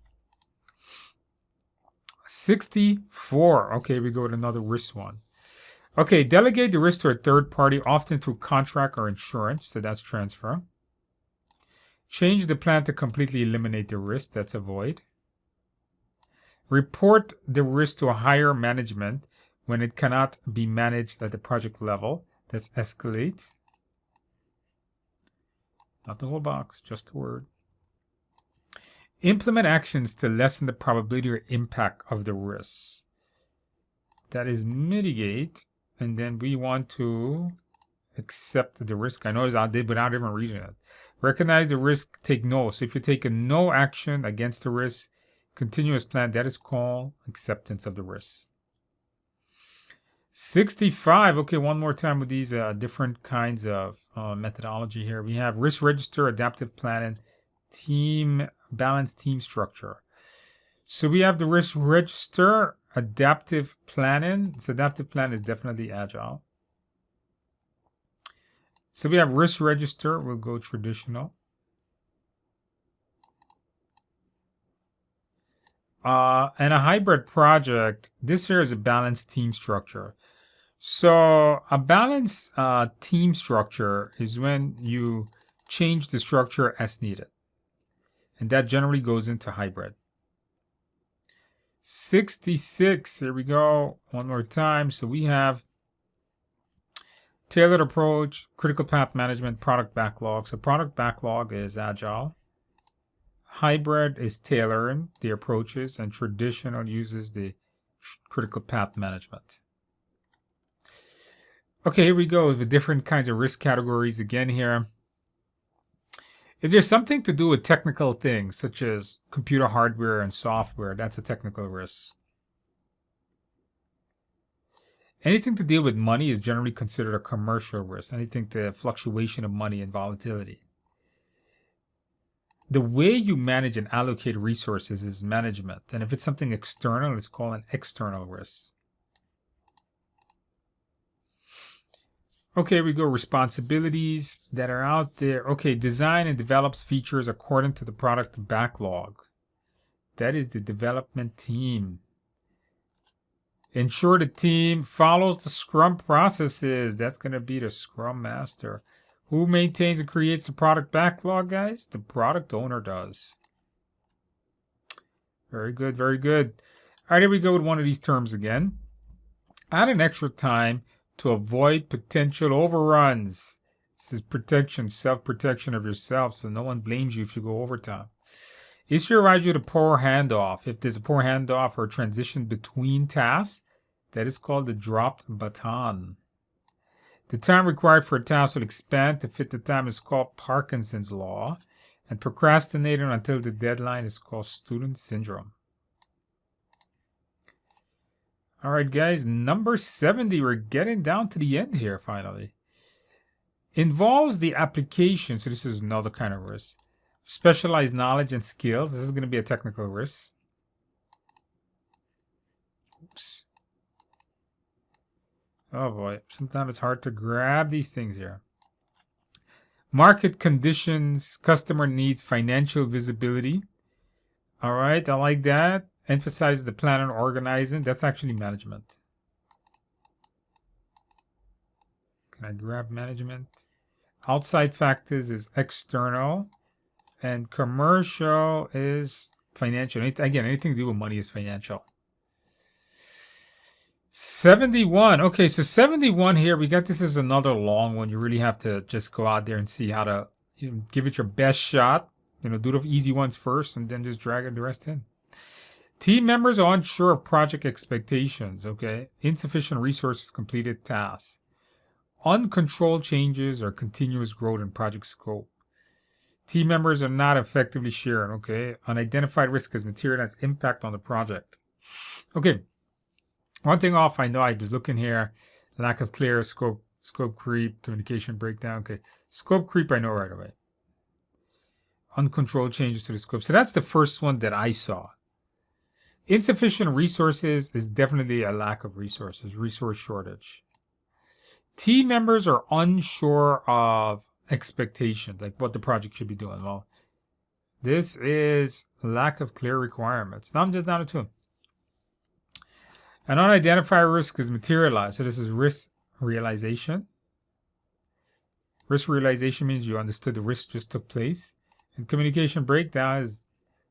[SPEAKER 1] 64. Okay, we go with another risk one. Okay, delegate the risk to a third party, often through contract or insurance. So that's transfer. Change the plan to completely eliminate the risk. That's avoid. Report the risk to a higher management when it cannot be managed at the project level. That's escalate. Not the whole box, just the word. Implement actions to lessen the probability or impact of the risks. That is mitigate. And then we want to accept the risk. I know it's out there without even reading it. Recognize the risk, take no. So if you take a no action against the risk, continuous plan. That is called acceptance of the risk. 65. Okay, one more time with these different kinds of methodology here. We have risk register, adaptive planning, balanced team structure. So we have the risk register, adaptive planning. This adaptive plan is definitely agile. So we have risk register. We'll go traditional. And a hybrid project, this here is a balanced team structure. So a balanced team structure is when you change the structure as needed. And that generally goes into hybrid. 66, here we go, one more time. So we have tailored approach, critical path management, product backlog. So product backlog is agile. Hybrid is tailoring the approaches, and traditional uses the critical path management. Okay, here we go with the different kinds of risk categories again here. If there's something to do with technical things, such as computer hardware and software, that's a technical risk. Anything to deal with money is generally considered a commercial risk. Anything to fluctuation of money and volatility. The way you manage and allocate resources is management. And if it's something external, it's called an external risk. Okay, we go responsibilities that are out there. Okay, design and develops features according to the product backlog. That is the development team. Ensure the team follows the Scrum processes. That's going to be the Scrum Master. Who maintains and creates a product backlog, guys? The product owner does. Very good, very good. All right, here we go with one of these terms again. Add an extra time to avoid potential overruns. This is protection, self-protection of yourself, so no one blames you if you go overtime. Issue advises you to poor handoff. If there's a poor handoff or transition between tasks, that is called the dropped baton. The time required for a task will expand to fit the time is called Parkinson's law, and procrastinating until the deadline is called student syndrome. All right, guys, number 70. We're getting down to the end here, finally. Involves the application. So this is another kind of risk. Specialized knowledge and skills. This is going to be a technical risk. Oops. Oh boy, sometimes it's hard to grab these things here. Market conditions, customer needs, financial visibility. All right, I like that. Emphasize the plan and organizing. That's actually management. Can I grab management? Outside factors is external. And commercial is financial. Again, anything to do with money is financial. 71. Okay, so 71 here. We got this is another long one. You really have to just go out there and see how to give it your best shot. Do the easy ones first and then just drag the rest in. Team members are unsure of project expectations. Okay, insufficient resources, completed tasks. Uncontrolled changes or continuous growth in project scope. Team members are not effectively sharing. Okay, unidentified risk has materialized impact on the project. Okay. One thing off, I know I was looking here, lack of clear scope creep, communication breakdown. Okay, scope creep I know right away. Uncontrolled changes to the scope. So that's the first one that I saw. Insufficient resources is definitely a lack of resources, resource shortage. Team members are unsure of expectations, like what the project should be doing. Well, this is lack of clear requirements. Now I'm just down to two. An unidentified risk is materialized. So this is risk realization. Risk realization means you understood the risk just took place. And communication breakdown is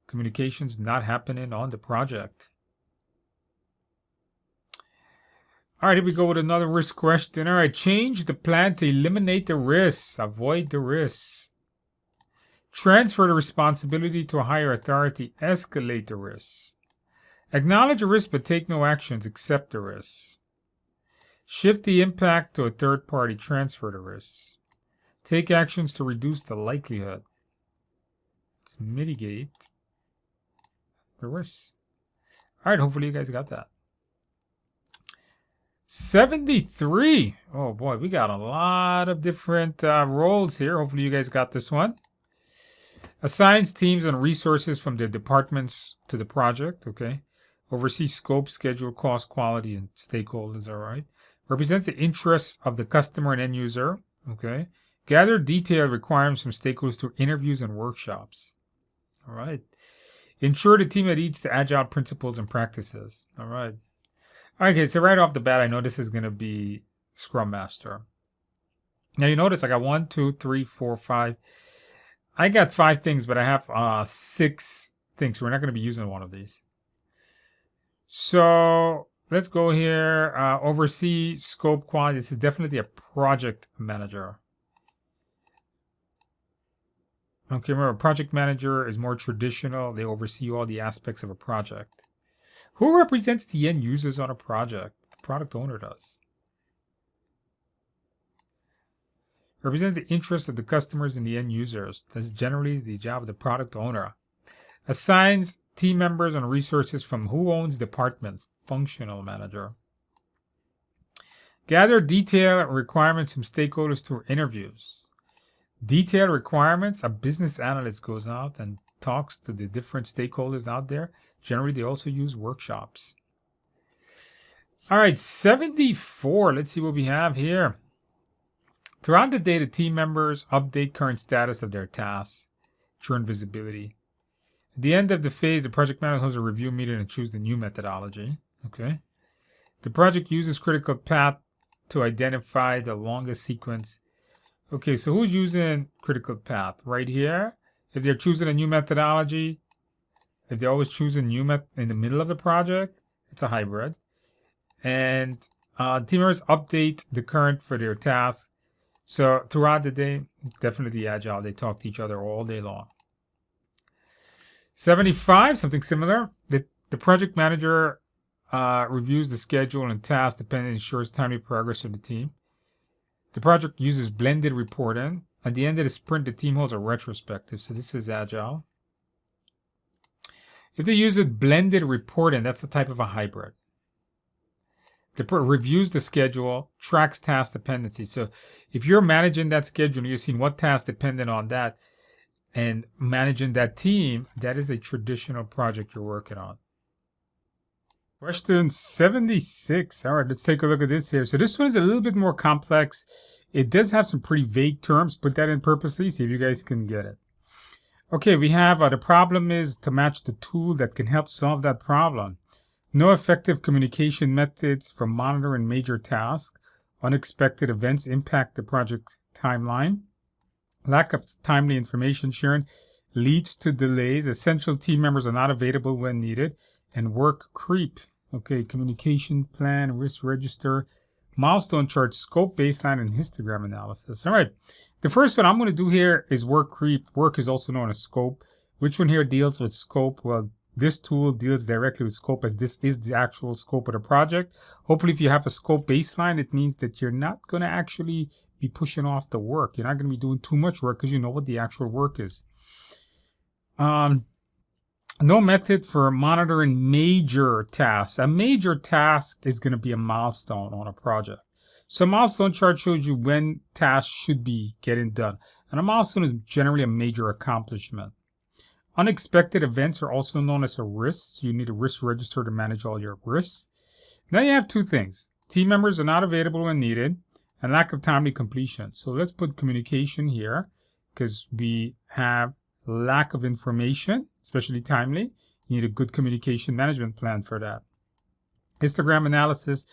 [SPEAKER 1] communications not happening on the project. All right, here we go with another risk question. All right, change the plan to eliminate the risks, avoid the risks. Transfer the responsibility to a higher authority, escalate the risks. Acknowledge a risk but take no actions, accept the risk. Shift the impact to a third party, transfer the risk. Take actions to reduce the likelihood. Let's mitigate the risks. All right, hopefully you guys got that. 73. Oh boy, we got a lot of different roles here. Hopefully you guys got this one. Assigns teams and resources from the departments to the project. Okay. Oversees scope, schedule, cost, quality, and stakeholders. All right. Represents the interests of the customer and end user. Okay. Gather detailed requirements from stakeholders through interviews and workshops. All right. Ensure the team adheres to agile principles and practices. All right. Okay, so right off the bat, I know this is going to be Scrum Master. Now, you notice I got 1, 2, 3, 4, 5. I got 5 things, but I have 6 things. So we're not going to be using one of these. So let's go here. Oversee scope quality. This is definitely a project manager. Okay, remember, project manager is more traditional. They oversee all the aspects of a project. Who represents the end users on a project? The product owner does. Represents the interests of the customers and the end users. That's generally the job of the product owner. Assigns team members and resources from who owns departments. Functional manager. Gather detailed requirements from stakeholders through interviews. Detailed requirements, a business analyst goes out and talks to the different stakeholders out there. Generally, they also use workshops. All right, 74. Let's see what we have here. Throughout the day, the team members update current status of their tasks, ensure visibility. At the end of the phase, the project manager holds a review meeting and choose the new methodology. Okay. The project uses critical path to identify the longest sequence. Okay, so who's using critical path? Right here. If they're choosing a new methodology, if they're always choosing new in the middle of the project, it's a hybrid. And team members update the current for their tasks. So throughout the day, definitely agile. They talk to each other all day long. 75, something similar. The project manager reviews the schedule and tasks depending, ensures timely progress of the team. The project uses blended reporting. At the end of the sprint, the team holds a retrospective. So this is agile. If they use it blended reporting, that's a type of a hybrid. The reviews the schedule, tracks task dependency. So if you're managing that schedule, you're seeing what tasks dependent on that, and managing that team, that is a traditional project you're working on. Question 76. All right, let's take a look at this here. So this one is a little bit more complex. It does have some pretty vague terms. Put that in purposely, see if you guys can get it. Okay, we have the problem is to match the tool that can help solve that problem. No effective communication methods for monitoring major tasks. Unexpected events impact the project timeline. Lack of timely information sharing leads to delays. Essential team members are not available when needed. And work creep. Okay, communication plan, risk register, milestone chart, scope baseline, and histogram analysis. All right, the first one I'm going to do here is work creep. Work is also known as scope. Which one here deals with scope? Well, this tool deals directly with scope, as this is the actual scope of the project. Hopefully, if you have a scope baseline, it means that you're not going to actually be pushing off the work. You're not going to be doing too much work because you know what the actual work is. No method for monitoring major tasks. A major task is going to be a milestone on a project. So a milestone chart shows you when tasks should be getting done. And a milestone is generally a major accomplishment. Unexpected events are also known as a risk. You need a risk register to manage all your risks. Now you have two things. Team members are not available when needed, and lack of timely completion. So let's put communication here, because we have lack of information, especially timely. You need a good communication management plan for that. Histogram analysis.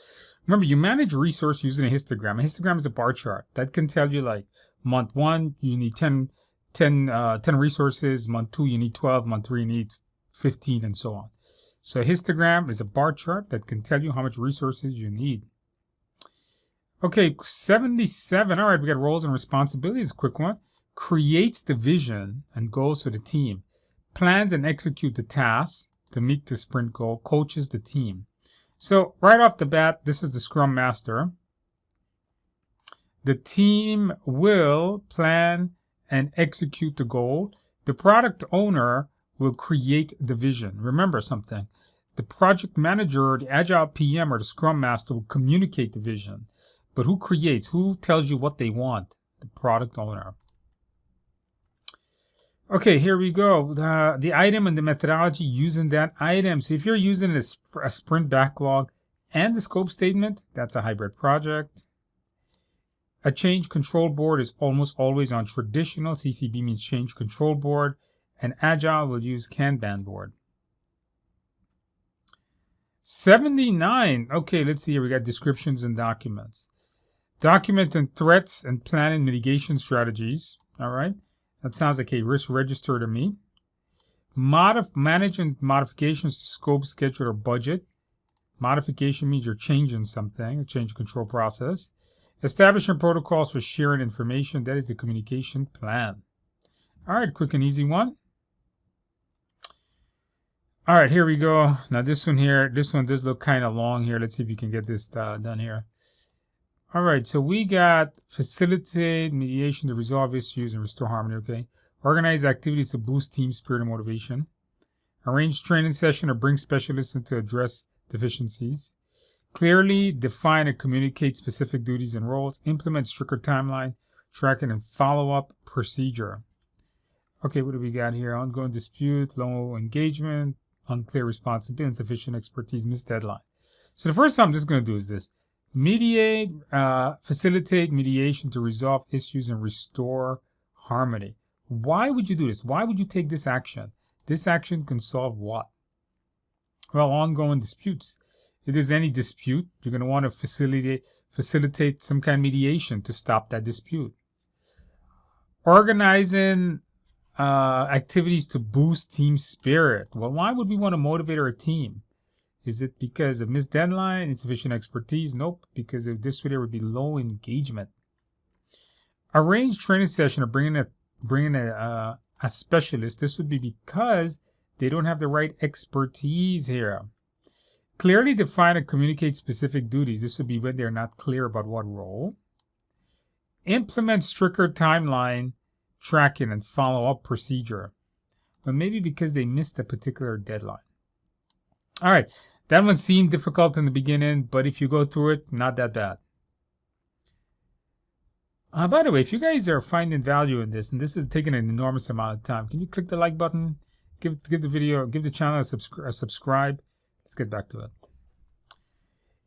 [SPEAKER 1] Remember, you manage resource using a histogram. A histogram is a bar chart that can tell you, like, month 1, you need 10 resources. Month 2, you need 12. Month 3, you need 15, and so on. So a histogram is a bar chart that can tell you how much resources you need. Okay, 77. All right, we got roles and responsibilities. Quick one. Creates the vision and goals for the team. Plans and execute the tasks to meet the sprint goal. Coaches the team. So right off the bat, this is the Scrum Master. The team will plan and execute the goal. The product owner will create the vision. Remember something. The project manager, the agile PM, or the scrum master will communicate the vision. But who creates? Who tells you what they want? The product owner. Okay, here we go. The item and the methodology using that item. So if you're using a sprint backlog and the scope statement, that's a hybrid project. A change control board is almost always on traditional. CCB means change control board. And agile will use Kanban board. 79. Okay, let's see here. We got descriptions and documents. Document and threats and planning mitigation strategies. All right. That sounds like a risk register to me. Managing modifications to scope, schedule, or budget. Modification means you're changing something, a change control process. Establishing protocols for sharing information. That is the communication plan. All right, quick and easy one. All right, here we go. Now this one does look kind of long here. Let's see if you can get this done here. All right, so we got facilitate mediation to resolve issues and restore harmony, okay? Organize activities to boost team spirit and motivation. Arrange training session or bring specialists in to address deficiencies. Clearly define and communicate specific duties and roles. Implement stricter timeline, tracking, and follow-up procedure. Okay, what do we got here? Ongoing dispute, low engagement, unclear responsibility, insufficient expertise, missed deadline. So the first thing I'm just going to do is this. Mediate, facilitate mediation to resolve issues and restore harmony. Why would you do this? Why would you take this action? This action can solve what? Well, ongoing disputes. If there's any dispute, you're going to want to facilitate some kind of mediation to stop that dispute. Organizing activities to boost team spirit. Well, why would we want to motivate our team? Is it because of missed deadline, insufficient expertise? Nope, because if this way there would be low engagement. Arrange training session or bring in a specialist. This would be because they don't have the right expertise here. Clearly define and communicate specific duties. This would be when they're not clear about what role. Implement stricter timeline, tracking, and follow-up procedure. But maybe because they missed a particular deadline. All right, that one seemed difficult in the beginning, but if you go through it, not that bad. By the way, if you guys are finding value in this, and this is taking an enormous amount of time, can you click the like button, give the video, give the channel a subscribe. Let's get back to it.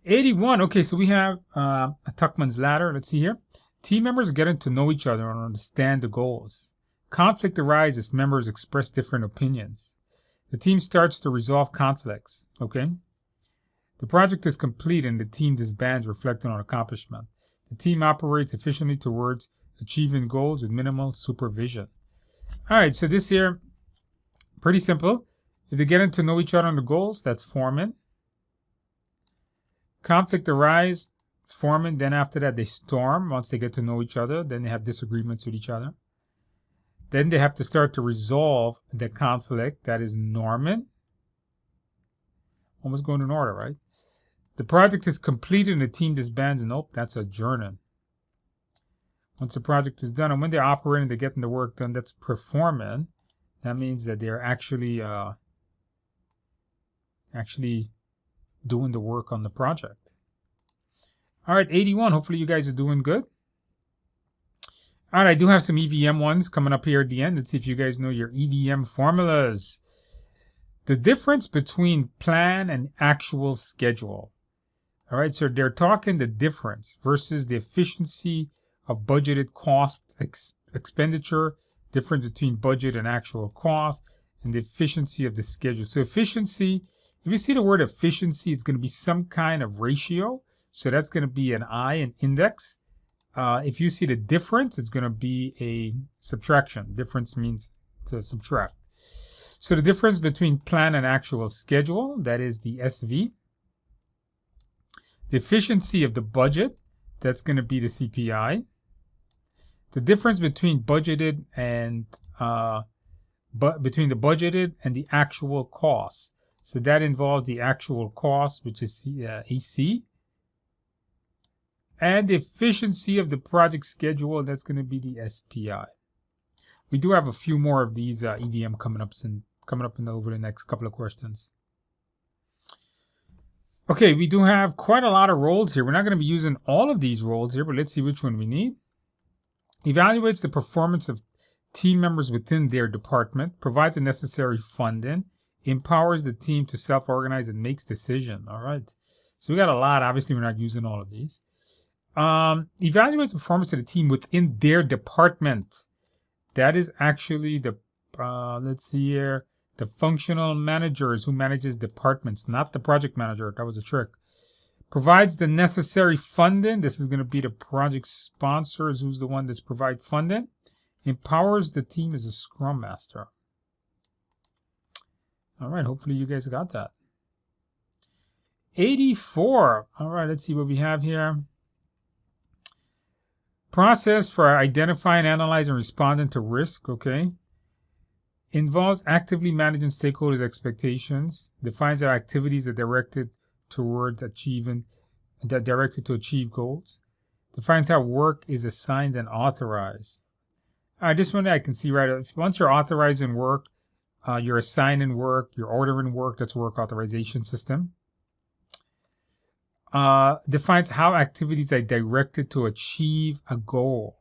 [SPEAKER 1] 81. Okay, so we have a Tuckman's ladder. Let's see here. Team members are getting to know each other and understand the goals. Conflict arises as members express different opinions. The team starts to resolve conflicts. Okay. The project is complete and the team disbands, reflecting on accomplishment. The team operates efficiently towards achieving goals with minimal supervision. All right, so this here, pretty simple. If they're getting to know each other on the goals, that's forming. Conflict arises, forming. Then after that, they storm. Once they get to know each other, then they have disagreements with each other. Then they have to start to resolve the conflict. That is norming. Almost going in order, right? The project is completed and the team disbands. Nope, that's adjourning. Once the project is done and when they're operating, they're getting the work done, that's performing. That means that they're actually doing the work on the project. All right, 81. Hopefully you guys are doing good. All right, I do have some EVM ones coming up here at the end. Let's see if you guys know your EVM formulas. The difference between plan and actual schedule. All right, so they're talking the difference versus the efficiency of budgeted cost expenditure, difference between budget and actual cost, and the efficiency of the schedule. So efficiency, if you see the word efficiency, it's going to be some kind of ratio. So that's going to be an I, an index. If you see the difference, it's going to be a subtraction. Difference means to subtract. So the difference between plan and actual schedule, that is the SV. The efficiency of the budget, that's going to be the CPI. The difference between budgeted and between the budgeted and the actual cost. So that involves the actual cost, which is AC. And the efficiency of the project schedule, that's going to be the SPI. We do have a few more of these EVM coming up coming up over the next couple of questions. Okay, we do have quite a lot of roles here. We're not going to be using all of these roles here, but let's see which one we need. Evaluates the performance of team members within their department, provides the necessary funding, empowers the team to self-organize, and makes decisions. All right. So we got a lot. Obviously, we're not using all of these. Evaluates the performance of the team within their department. That is actually the, let's see here, the functional managers who manages departments, not the project manager. That was a trick. Provides the necessary funding. This is going to be the project sponsors, who's the one that's provide funding. Empowers the team as a scrum master. All right, hopefully you guys got that. 84. All right, let's see what we have here. Process for identifying, analyzing, and responding to risk. Okay. Involves actively managing stakeholders' expectations. Defines how activities are directed towards achieving, to achieve goals. Defines how work is assigned and authorized. All right, this one I can see right. Once you're authorizing work, you're assigning work, you're ordering work. That's work authorization system. Defines how activities are directed to achieve a goal.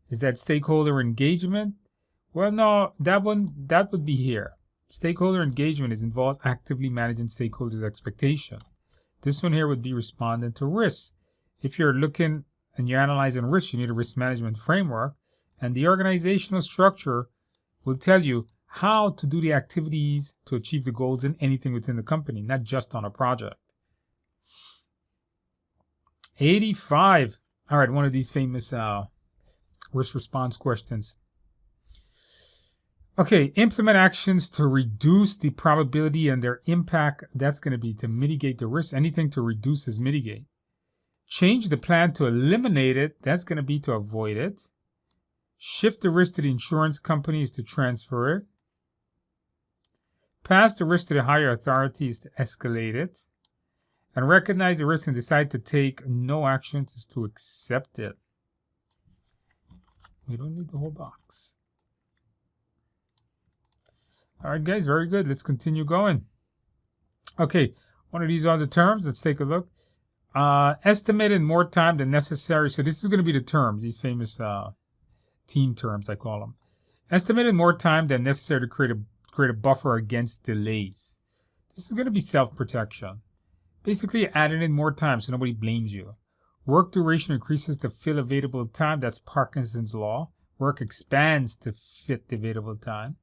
[SPEAKER 1] Is that stakeholder engagement? Well, no, that would be here. Stakeholder engagement involves actively managing stakeholders' expectation. This one here would be responding to risks. If you're looking and you're analyzing risk, you need a risk management framework, and the organizational structure will tell you how to do the activities to achieve the goals in anything within the company, not just on a project. 85. All right, one of these famous risk response questions. Okay, implement actions to reduce the probability and their impact. That's going to be to mitigate the risk. Anything to reduce is mitigate. Change the plan to eliminate it. That's going to be to avoid it. Shift the risk to the insurance companies to transfer it. Pass the risk to the higher authorities to escalate it. And recognize the risk and decide to take no actions is to accept it. We don't need the whole box. All right, guys, very good. Let's continue going. Okay, one of these are the terms. Let's take a look. Estimated more time than necessary. So this is going to be the terms, these famous team terms, I call them. Estimated more time than necessary to create a buffer against delays. This is going to be self-protection. Basically, adding in more time so nobody blames you. Work duration increases to fill available time. That's Parkinson's law. Work expands to fit the available time.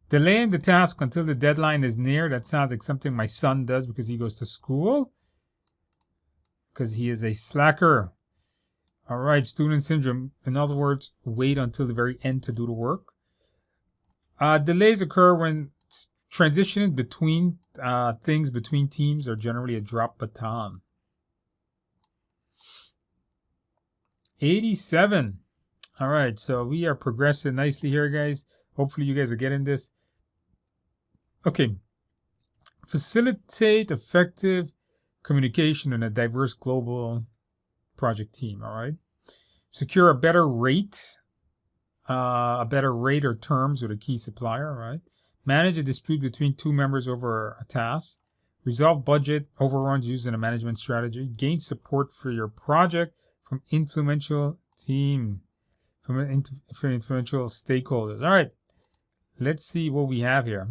[SPEAKER 1] Delaying the task until the deadline is near. That sounds like something my son does because he goes to school. Because he is a slacker. All right, student syndrome. In other words, wait until the very end to do the work. Delays occur when transitioning between things between teams are generally a drop baton. 87. All right, so we are progressing nicely here, guys. Hopefully you guys are getting this. Okay. Facilitate effective communication in a diverse global project team, all right? Secure a better rate or terms with a key supplier, all right? Manage a dispute between two members over a task. Resolve budget overruns using a management strategy. Gain support for your project from influential team, from influential stakeholders. All right, let's see what we have here.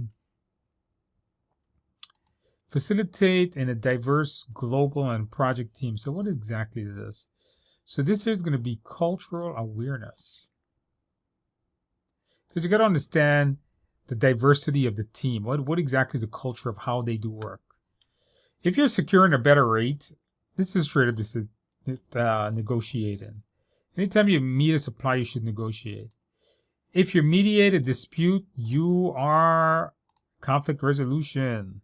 [SPEAKER 1] Facilitate in a diverse global and project team. So what exactly is this? So this here is going to be cultural awareness. Because you got to understand the diversity of the team. What exactly is the culture of how they do work? If you're securing a better rate, this is straight up this is negotiating. Anytime you meet a supplier, you should negotiate. If you mediate a dispute, you are conflict resolution.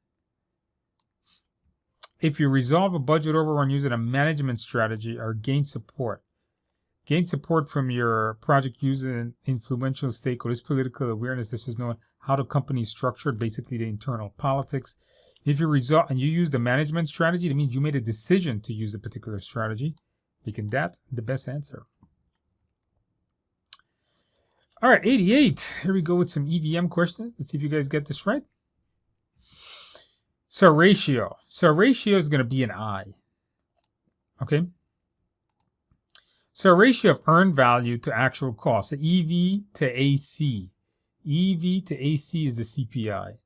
[SPEAKER 1] If you resolve a budget overrun using a management strategy or gain support from your project using influential stakeholders, political awareness. This is known how the company is structured, basically the internal politics. If you resolve and you use the management strategy, that means you made a decision to use a particular strategy, making that the best answer. All right, 88. Here we go with some EVM questions. Let's see if you guys get this right. So ratio. So ratio is going to be an I. Okay. So a ratio of earned value to actual cost. So EV to AC. EV to AC is the CPI.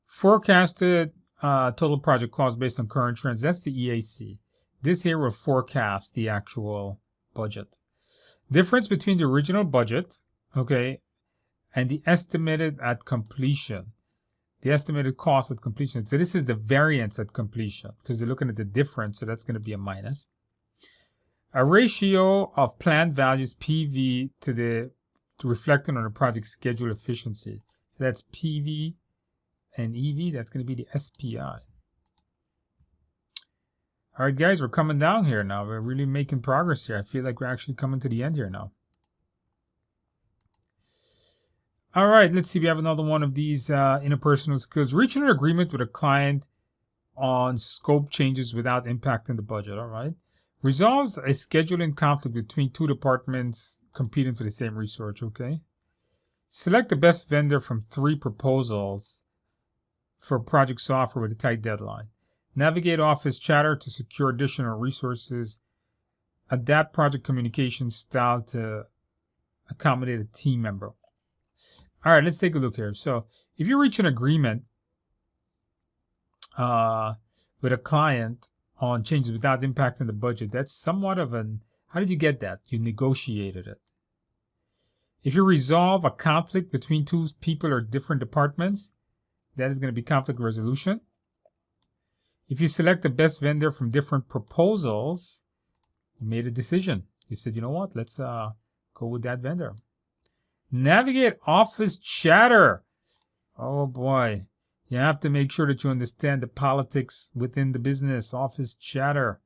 [SPEAKER 1] Forecasted total project cost based on current trends. That's the EAC. This here will forecast the actual budget. Difference between the original budget, okay, and the estimated at completion. The estimated cost at completion. So this is the variance at completion because they're looking at the difference. So that's going to be a minus. A ratio of planned values PV to reflecting on the project schedule efficiency. So that's PV and EV. That's going to be the SPI. All right, guys, we're coming down here now. We're really making progress here. I feel like we're actually coming to the end here now. All right, let's see. We have another one of these interpersonal skills. Reaching an agreement with a client on scope changes without impacting the budget. All right. Resolves a scheduling conflict between two departments competing for the same resource. Okay. Select the best vendor from 3 proposals for project software with a tight deadline. Navigate office chatter to secure additional resources. Adapt project communication style to accommodate a team member. All right, let's take a look here. So if you reach an agreement with a client on changes without impacting the budget, that's somewhat of an, how did you get that? You negotiated it. If you resolve a conflict between 2 people or different departments, that is going to be conflict resolution. If you select the best vendor from different proposals, you made a decision. You said, you know what, let's go with that vendor. Navigate office chatter. Oh boy. You have to make sure that you understand the politics within the business. Office chatter.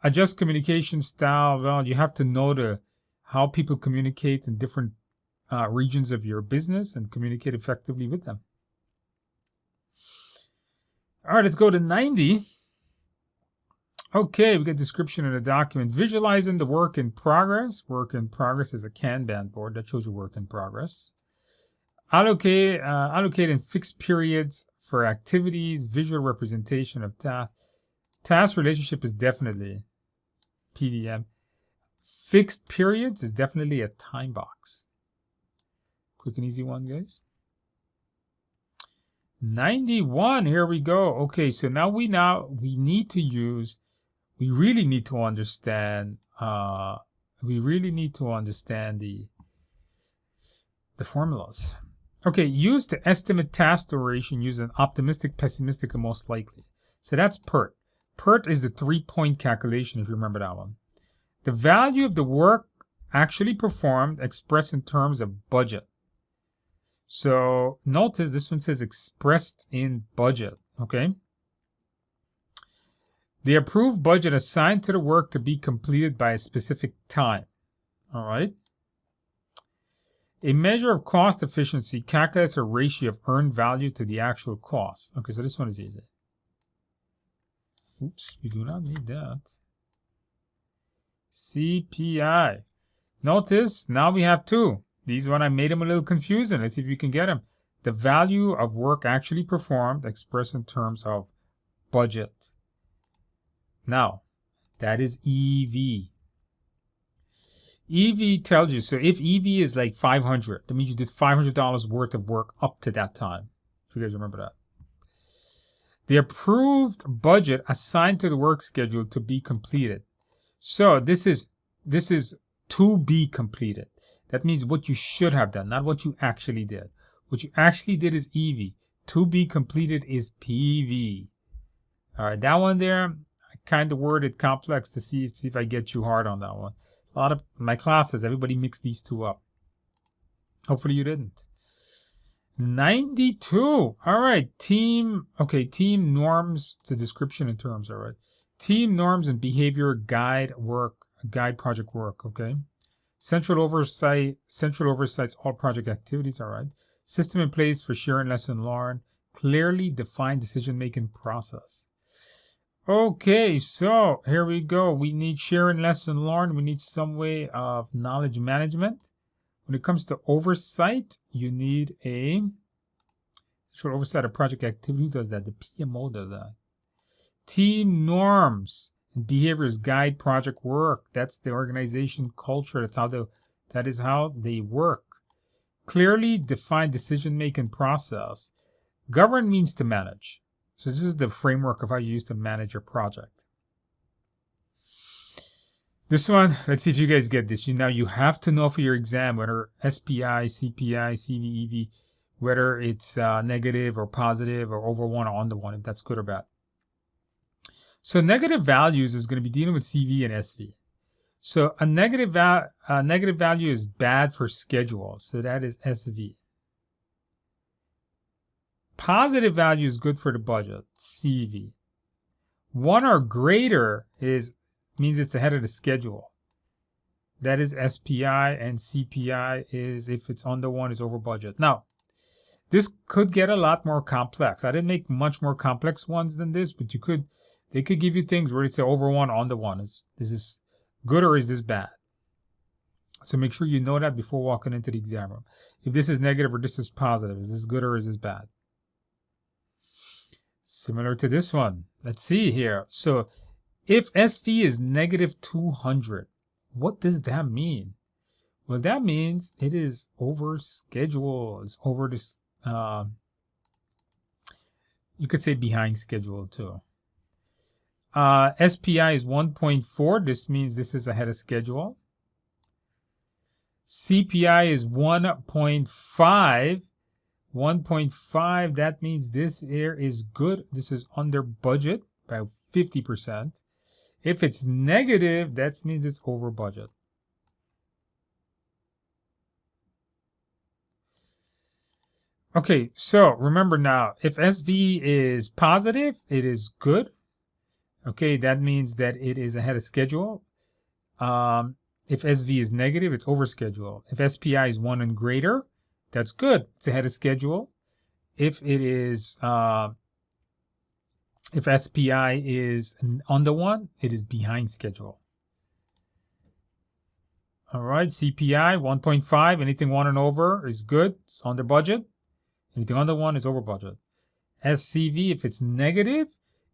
[SPEAKER 1] Adjust communication style. Well, you have to know how people communicate in different regions of your business and communicate effectively with them. All right, let's go to 90. Okay, we get description in the document. Visualizing the work in progress. Work in progress is a Kanban board that shows you work in progress. Allocating fixed periods for activities. Visual representation of tasks. Task relationship is definitely PDM. Fixed periods is definitely a time box. Quick and easy one, guys. 91. Here we go. Okay, so now we need to use. We really need to understand. The formulas. Okay, use to estimate task duration using optimistic, pessimistic, and most likely. So that's PERT. PERT is the 3-point calculation, if you remember that one. The value of the work actually performed expressed in terms of budget. So notice this one says expressed in budget. Okay. The approved budget assigned to the work to be completed by a specific time. All right. A measure of cost efficiency calculates a ratio of earned value to the actual cost. Okay, so this one is easy. Oops, we do not need that. CPI. Notice now we have 2. These one I made them a little confusing. Let's see if you can get them. The value of work actually performed expressed in terms of budget. Now, that is EV. EV tells you, so if EV is like 500, that means you did $500 worth of work up to that time. If you guys remember that. The approved budget assigned to the work schedule to be completed. So this is to be completed. That means what you should have done, not what you actually did. What you actually did is EV. To be completed is PV. All right, that one there, I kind of worded complex to see if I get you hard on that one. A lot of my classes, everybody mixed these 2 up. Hopefully you didn't. 92. All right, team norms to description and terms. All right, team norms and behavior guide project work. Okay. Central oversights all project activities. All right. System in place for sharing lesson learned. Clearly defined decision-making process. Okay, so here we go. We need sharing lesson learned. We need some way of knowledge management. When it comes to oversight, you need a short oversight of project activity. Who does that? The PMO does that. Team norms and behaviors guide project work. That's the organization culture. That is how they work. Clearly defined decision-making process. Govern means to manage. So this is the framework of how you use to manage your project. This one, let's see if you guys get this. Now you have to know for your exam whether SPI, CPI, CVEV, whether it's negative or positive or over one or under one, if that's good or bad. So negative values is going to be dealing with CV and SV. So a negative value is bad for schedule. So that is SV. Positive value is good for the budget, CV. 1 or greater means it's ahead of the schedule. That is SPI, and CPI is if it's under 1 is over budget. Now, this could get a lot more complex. I didn't make much more complex ones than this, but they could give you things where it's over 1, under 1. Is this good or is this bad? So make sure you know that before walking into the exam room. If this is negative or this is positive, is this good or is this bad? Similar to this one. Let's see here. So if SV is negative 200, what does that mean? Well, that means it is over schedule. It's over this, you could say behind schedule too. SPI is 1.4. This means this is ahead of schedule. CPI is 1.5. 1.5, that means this here is good. This is under budget by 50%. If it's negative, that means it's over budget. Okay, so remember now, if SV is positive, it is good. Okay, that means that it is ahead of schedule. If SV is negative, it's over schedule. If SPI is 1 and greater, that's good. It's ahead of schedule. If it is, if SPI is under 1, it is behind schedule. All right, CPI 1.5. Anything 1 and over is good. It's under budget. Anything under 1 is over budget. SCV, if it's negative,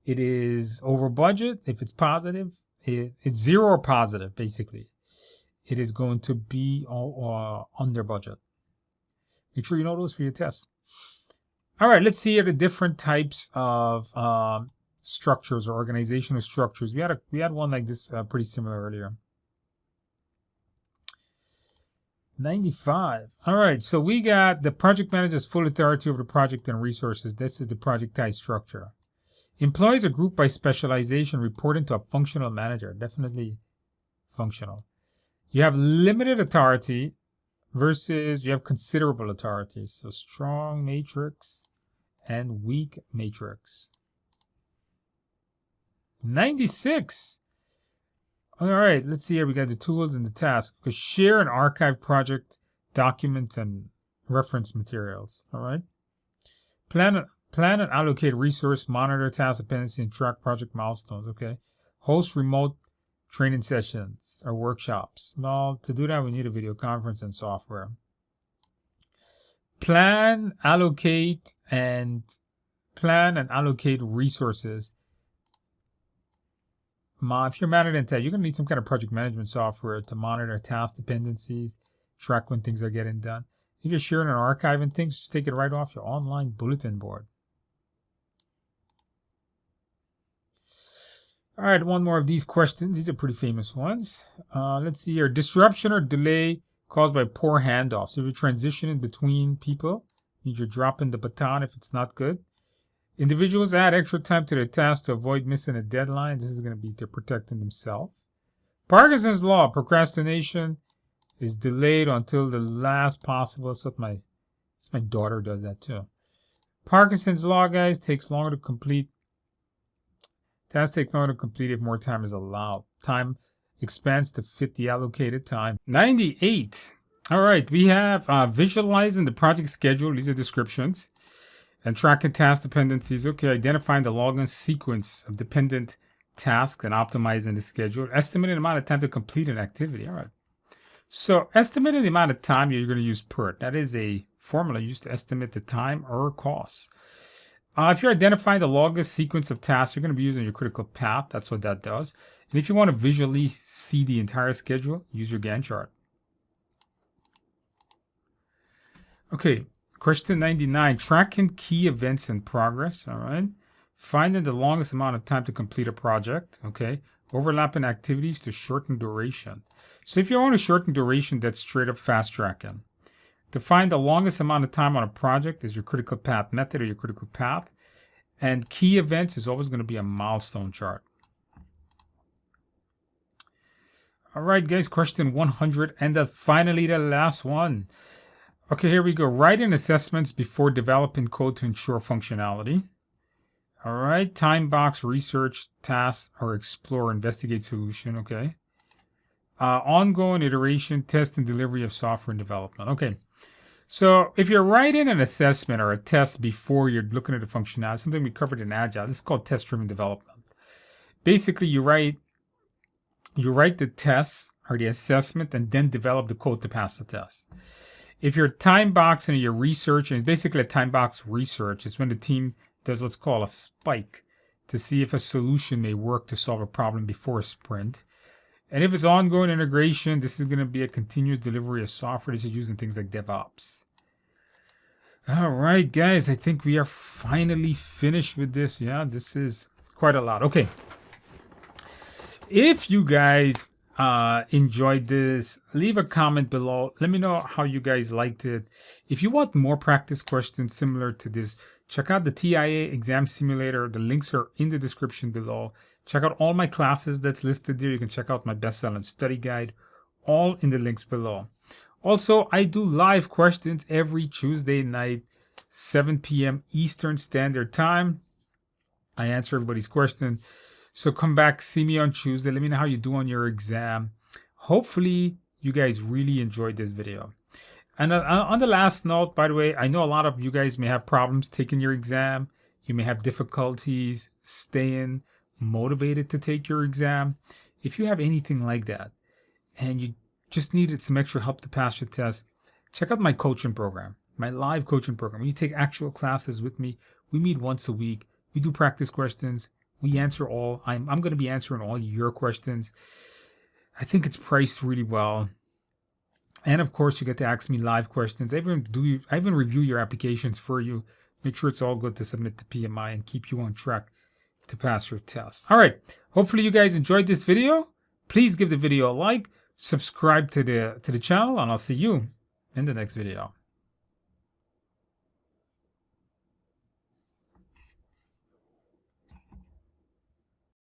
[SPEAKER 1] it is over budget. If it's positive, it's 0 or positive, basically. It is going to be under budget. Make sure you know those for your tests. All right, let's see here the different types of structures or organizational structures. We had one like this pretty similar earlier. 95. All right, so we got the project manager's full authority over the project and resources. This is the project type structure. Employees are grouped by specialization, reporting to a functional manager. Definitely functional. You have limited authority versus you have considerable authority. So strong matrix and weak matrix. 96. All right, let's see here. We got the tools and the tasks. We share and archive project documents and reference materials. All right. Plan and allocate resource, monitor task dependency, and track project milestones. Okay. Host remote training sessions or workshops. Well, to do that, we need a video conference and software. Plan, allocate resources. If you're manager in tech, you're going to need some kind of project management software to monitor task dependencies, track when things are getting done. If you're sharing and archiving things, just take it right off your online bulletin board. All right, one more of these questions. These are pretty famous ones. Let's see here. Disruption or delay caused by poor handoffs. If you're transitioning between people, means you're dropping the baton if it's not good. Individuals add extra time to their task to avoid missing a deadline. This is going to be to protecting themselves. Parkinson's law, procrastination is delayed until the last possible. So my daughter does that too. Parkinson's law, guys, takes longer to complete. Tasks take longer to complete if more time is allowed. Time expands to fit the allocated time. 98. All right, we have visualizing the project schedule. These are descriptions. And tracking task dependencies. Okay, identifying the log and sequence of dependent tasks and optimizing the schedule. Estimating the amount of time to complete an activity. All right. So estimating the amount of time you're going to use PERT. That is a formula used to estimate the time or costs. If you're identifying the longest sequence of tasks, you're going to be using your critical path. That's what that does. And if you want to visually see the entire schedule, use your Gantt chart. Okay, question 99. Tracking key events in progress. All right. Finding the longest amount of time to complete a project. Okay. Overlapping activities to shorten duration. So if you want to shorten duration, that's straight up fast tracking. To find the longest amount of time on a project is your critical path method or your critical path. And key events is always going to be a milestone chart. All right, guys, question 100. And finally, the last one. Okay, here we go. Writing assessments before developing code to ensure functionality. All right, time box, research, task, or explore, investigate solution. Okay. Ongoing iteration, test, and delivery of software and development. Okay. So if you're writing an assessment or a test before you're looking at the functionality, something we covered in Agile, this is called test-driven development. Basically, you write the test or the assessment and then develop the code to pass the test. If you're time boxing or you're researching, it's basically a time box research. It's when the team does what's called a spike to see if a solution may work to solve a problem before a sprint. And if it's ongoing integration, this is going to be a continuous delivery of software. This is using things like DevOps. All right, guys, I think we are finally finished with this. Yeah, this is quite a lot. Okay. If you guys enjoyed this, leave a comment below. Let me know how you guys liked it. If you want more practice questions similar to this, check out the TIA exam simulator. The links are in the description below. Check out all my classes that's listed there. You can check out my best-selling study guide, all in the links below. Also, I do live questions every Tuesday night, 7 p.m. Eastern Standard Time. I answer everybody's question. So come back, see me on Tuesday. Let me know how you do on your exam. Hopefully, you guys really enjoyed this video. And on the last note, by the way, I know a lot of you guys may have problems taking your exam. You may have difficulties staying motivated to take your exam. If you have anything like that and you just needed some extra help to pass your test, check out my coaching program, my live coaching program. You take actual classes with me. We meet once a week. We do practice questions. We answer all. I'm going to be answering all your questions. I think it's priced really well. And of course, you get to ask me live questions. I even review your applications for you. Make sure it's all good to submit to PMI and keep you on track to pass your test. All right. Hopefully you guys enjoyed this video. Please give the video a like, subscribe to the channel, and I'll see you in the next video.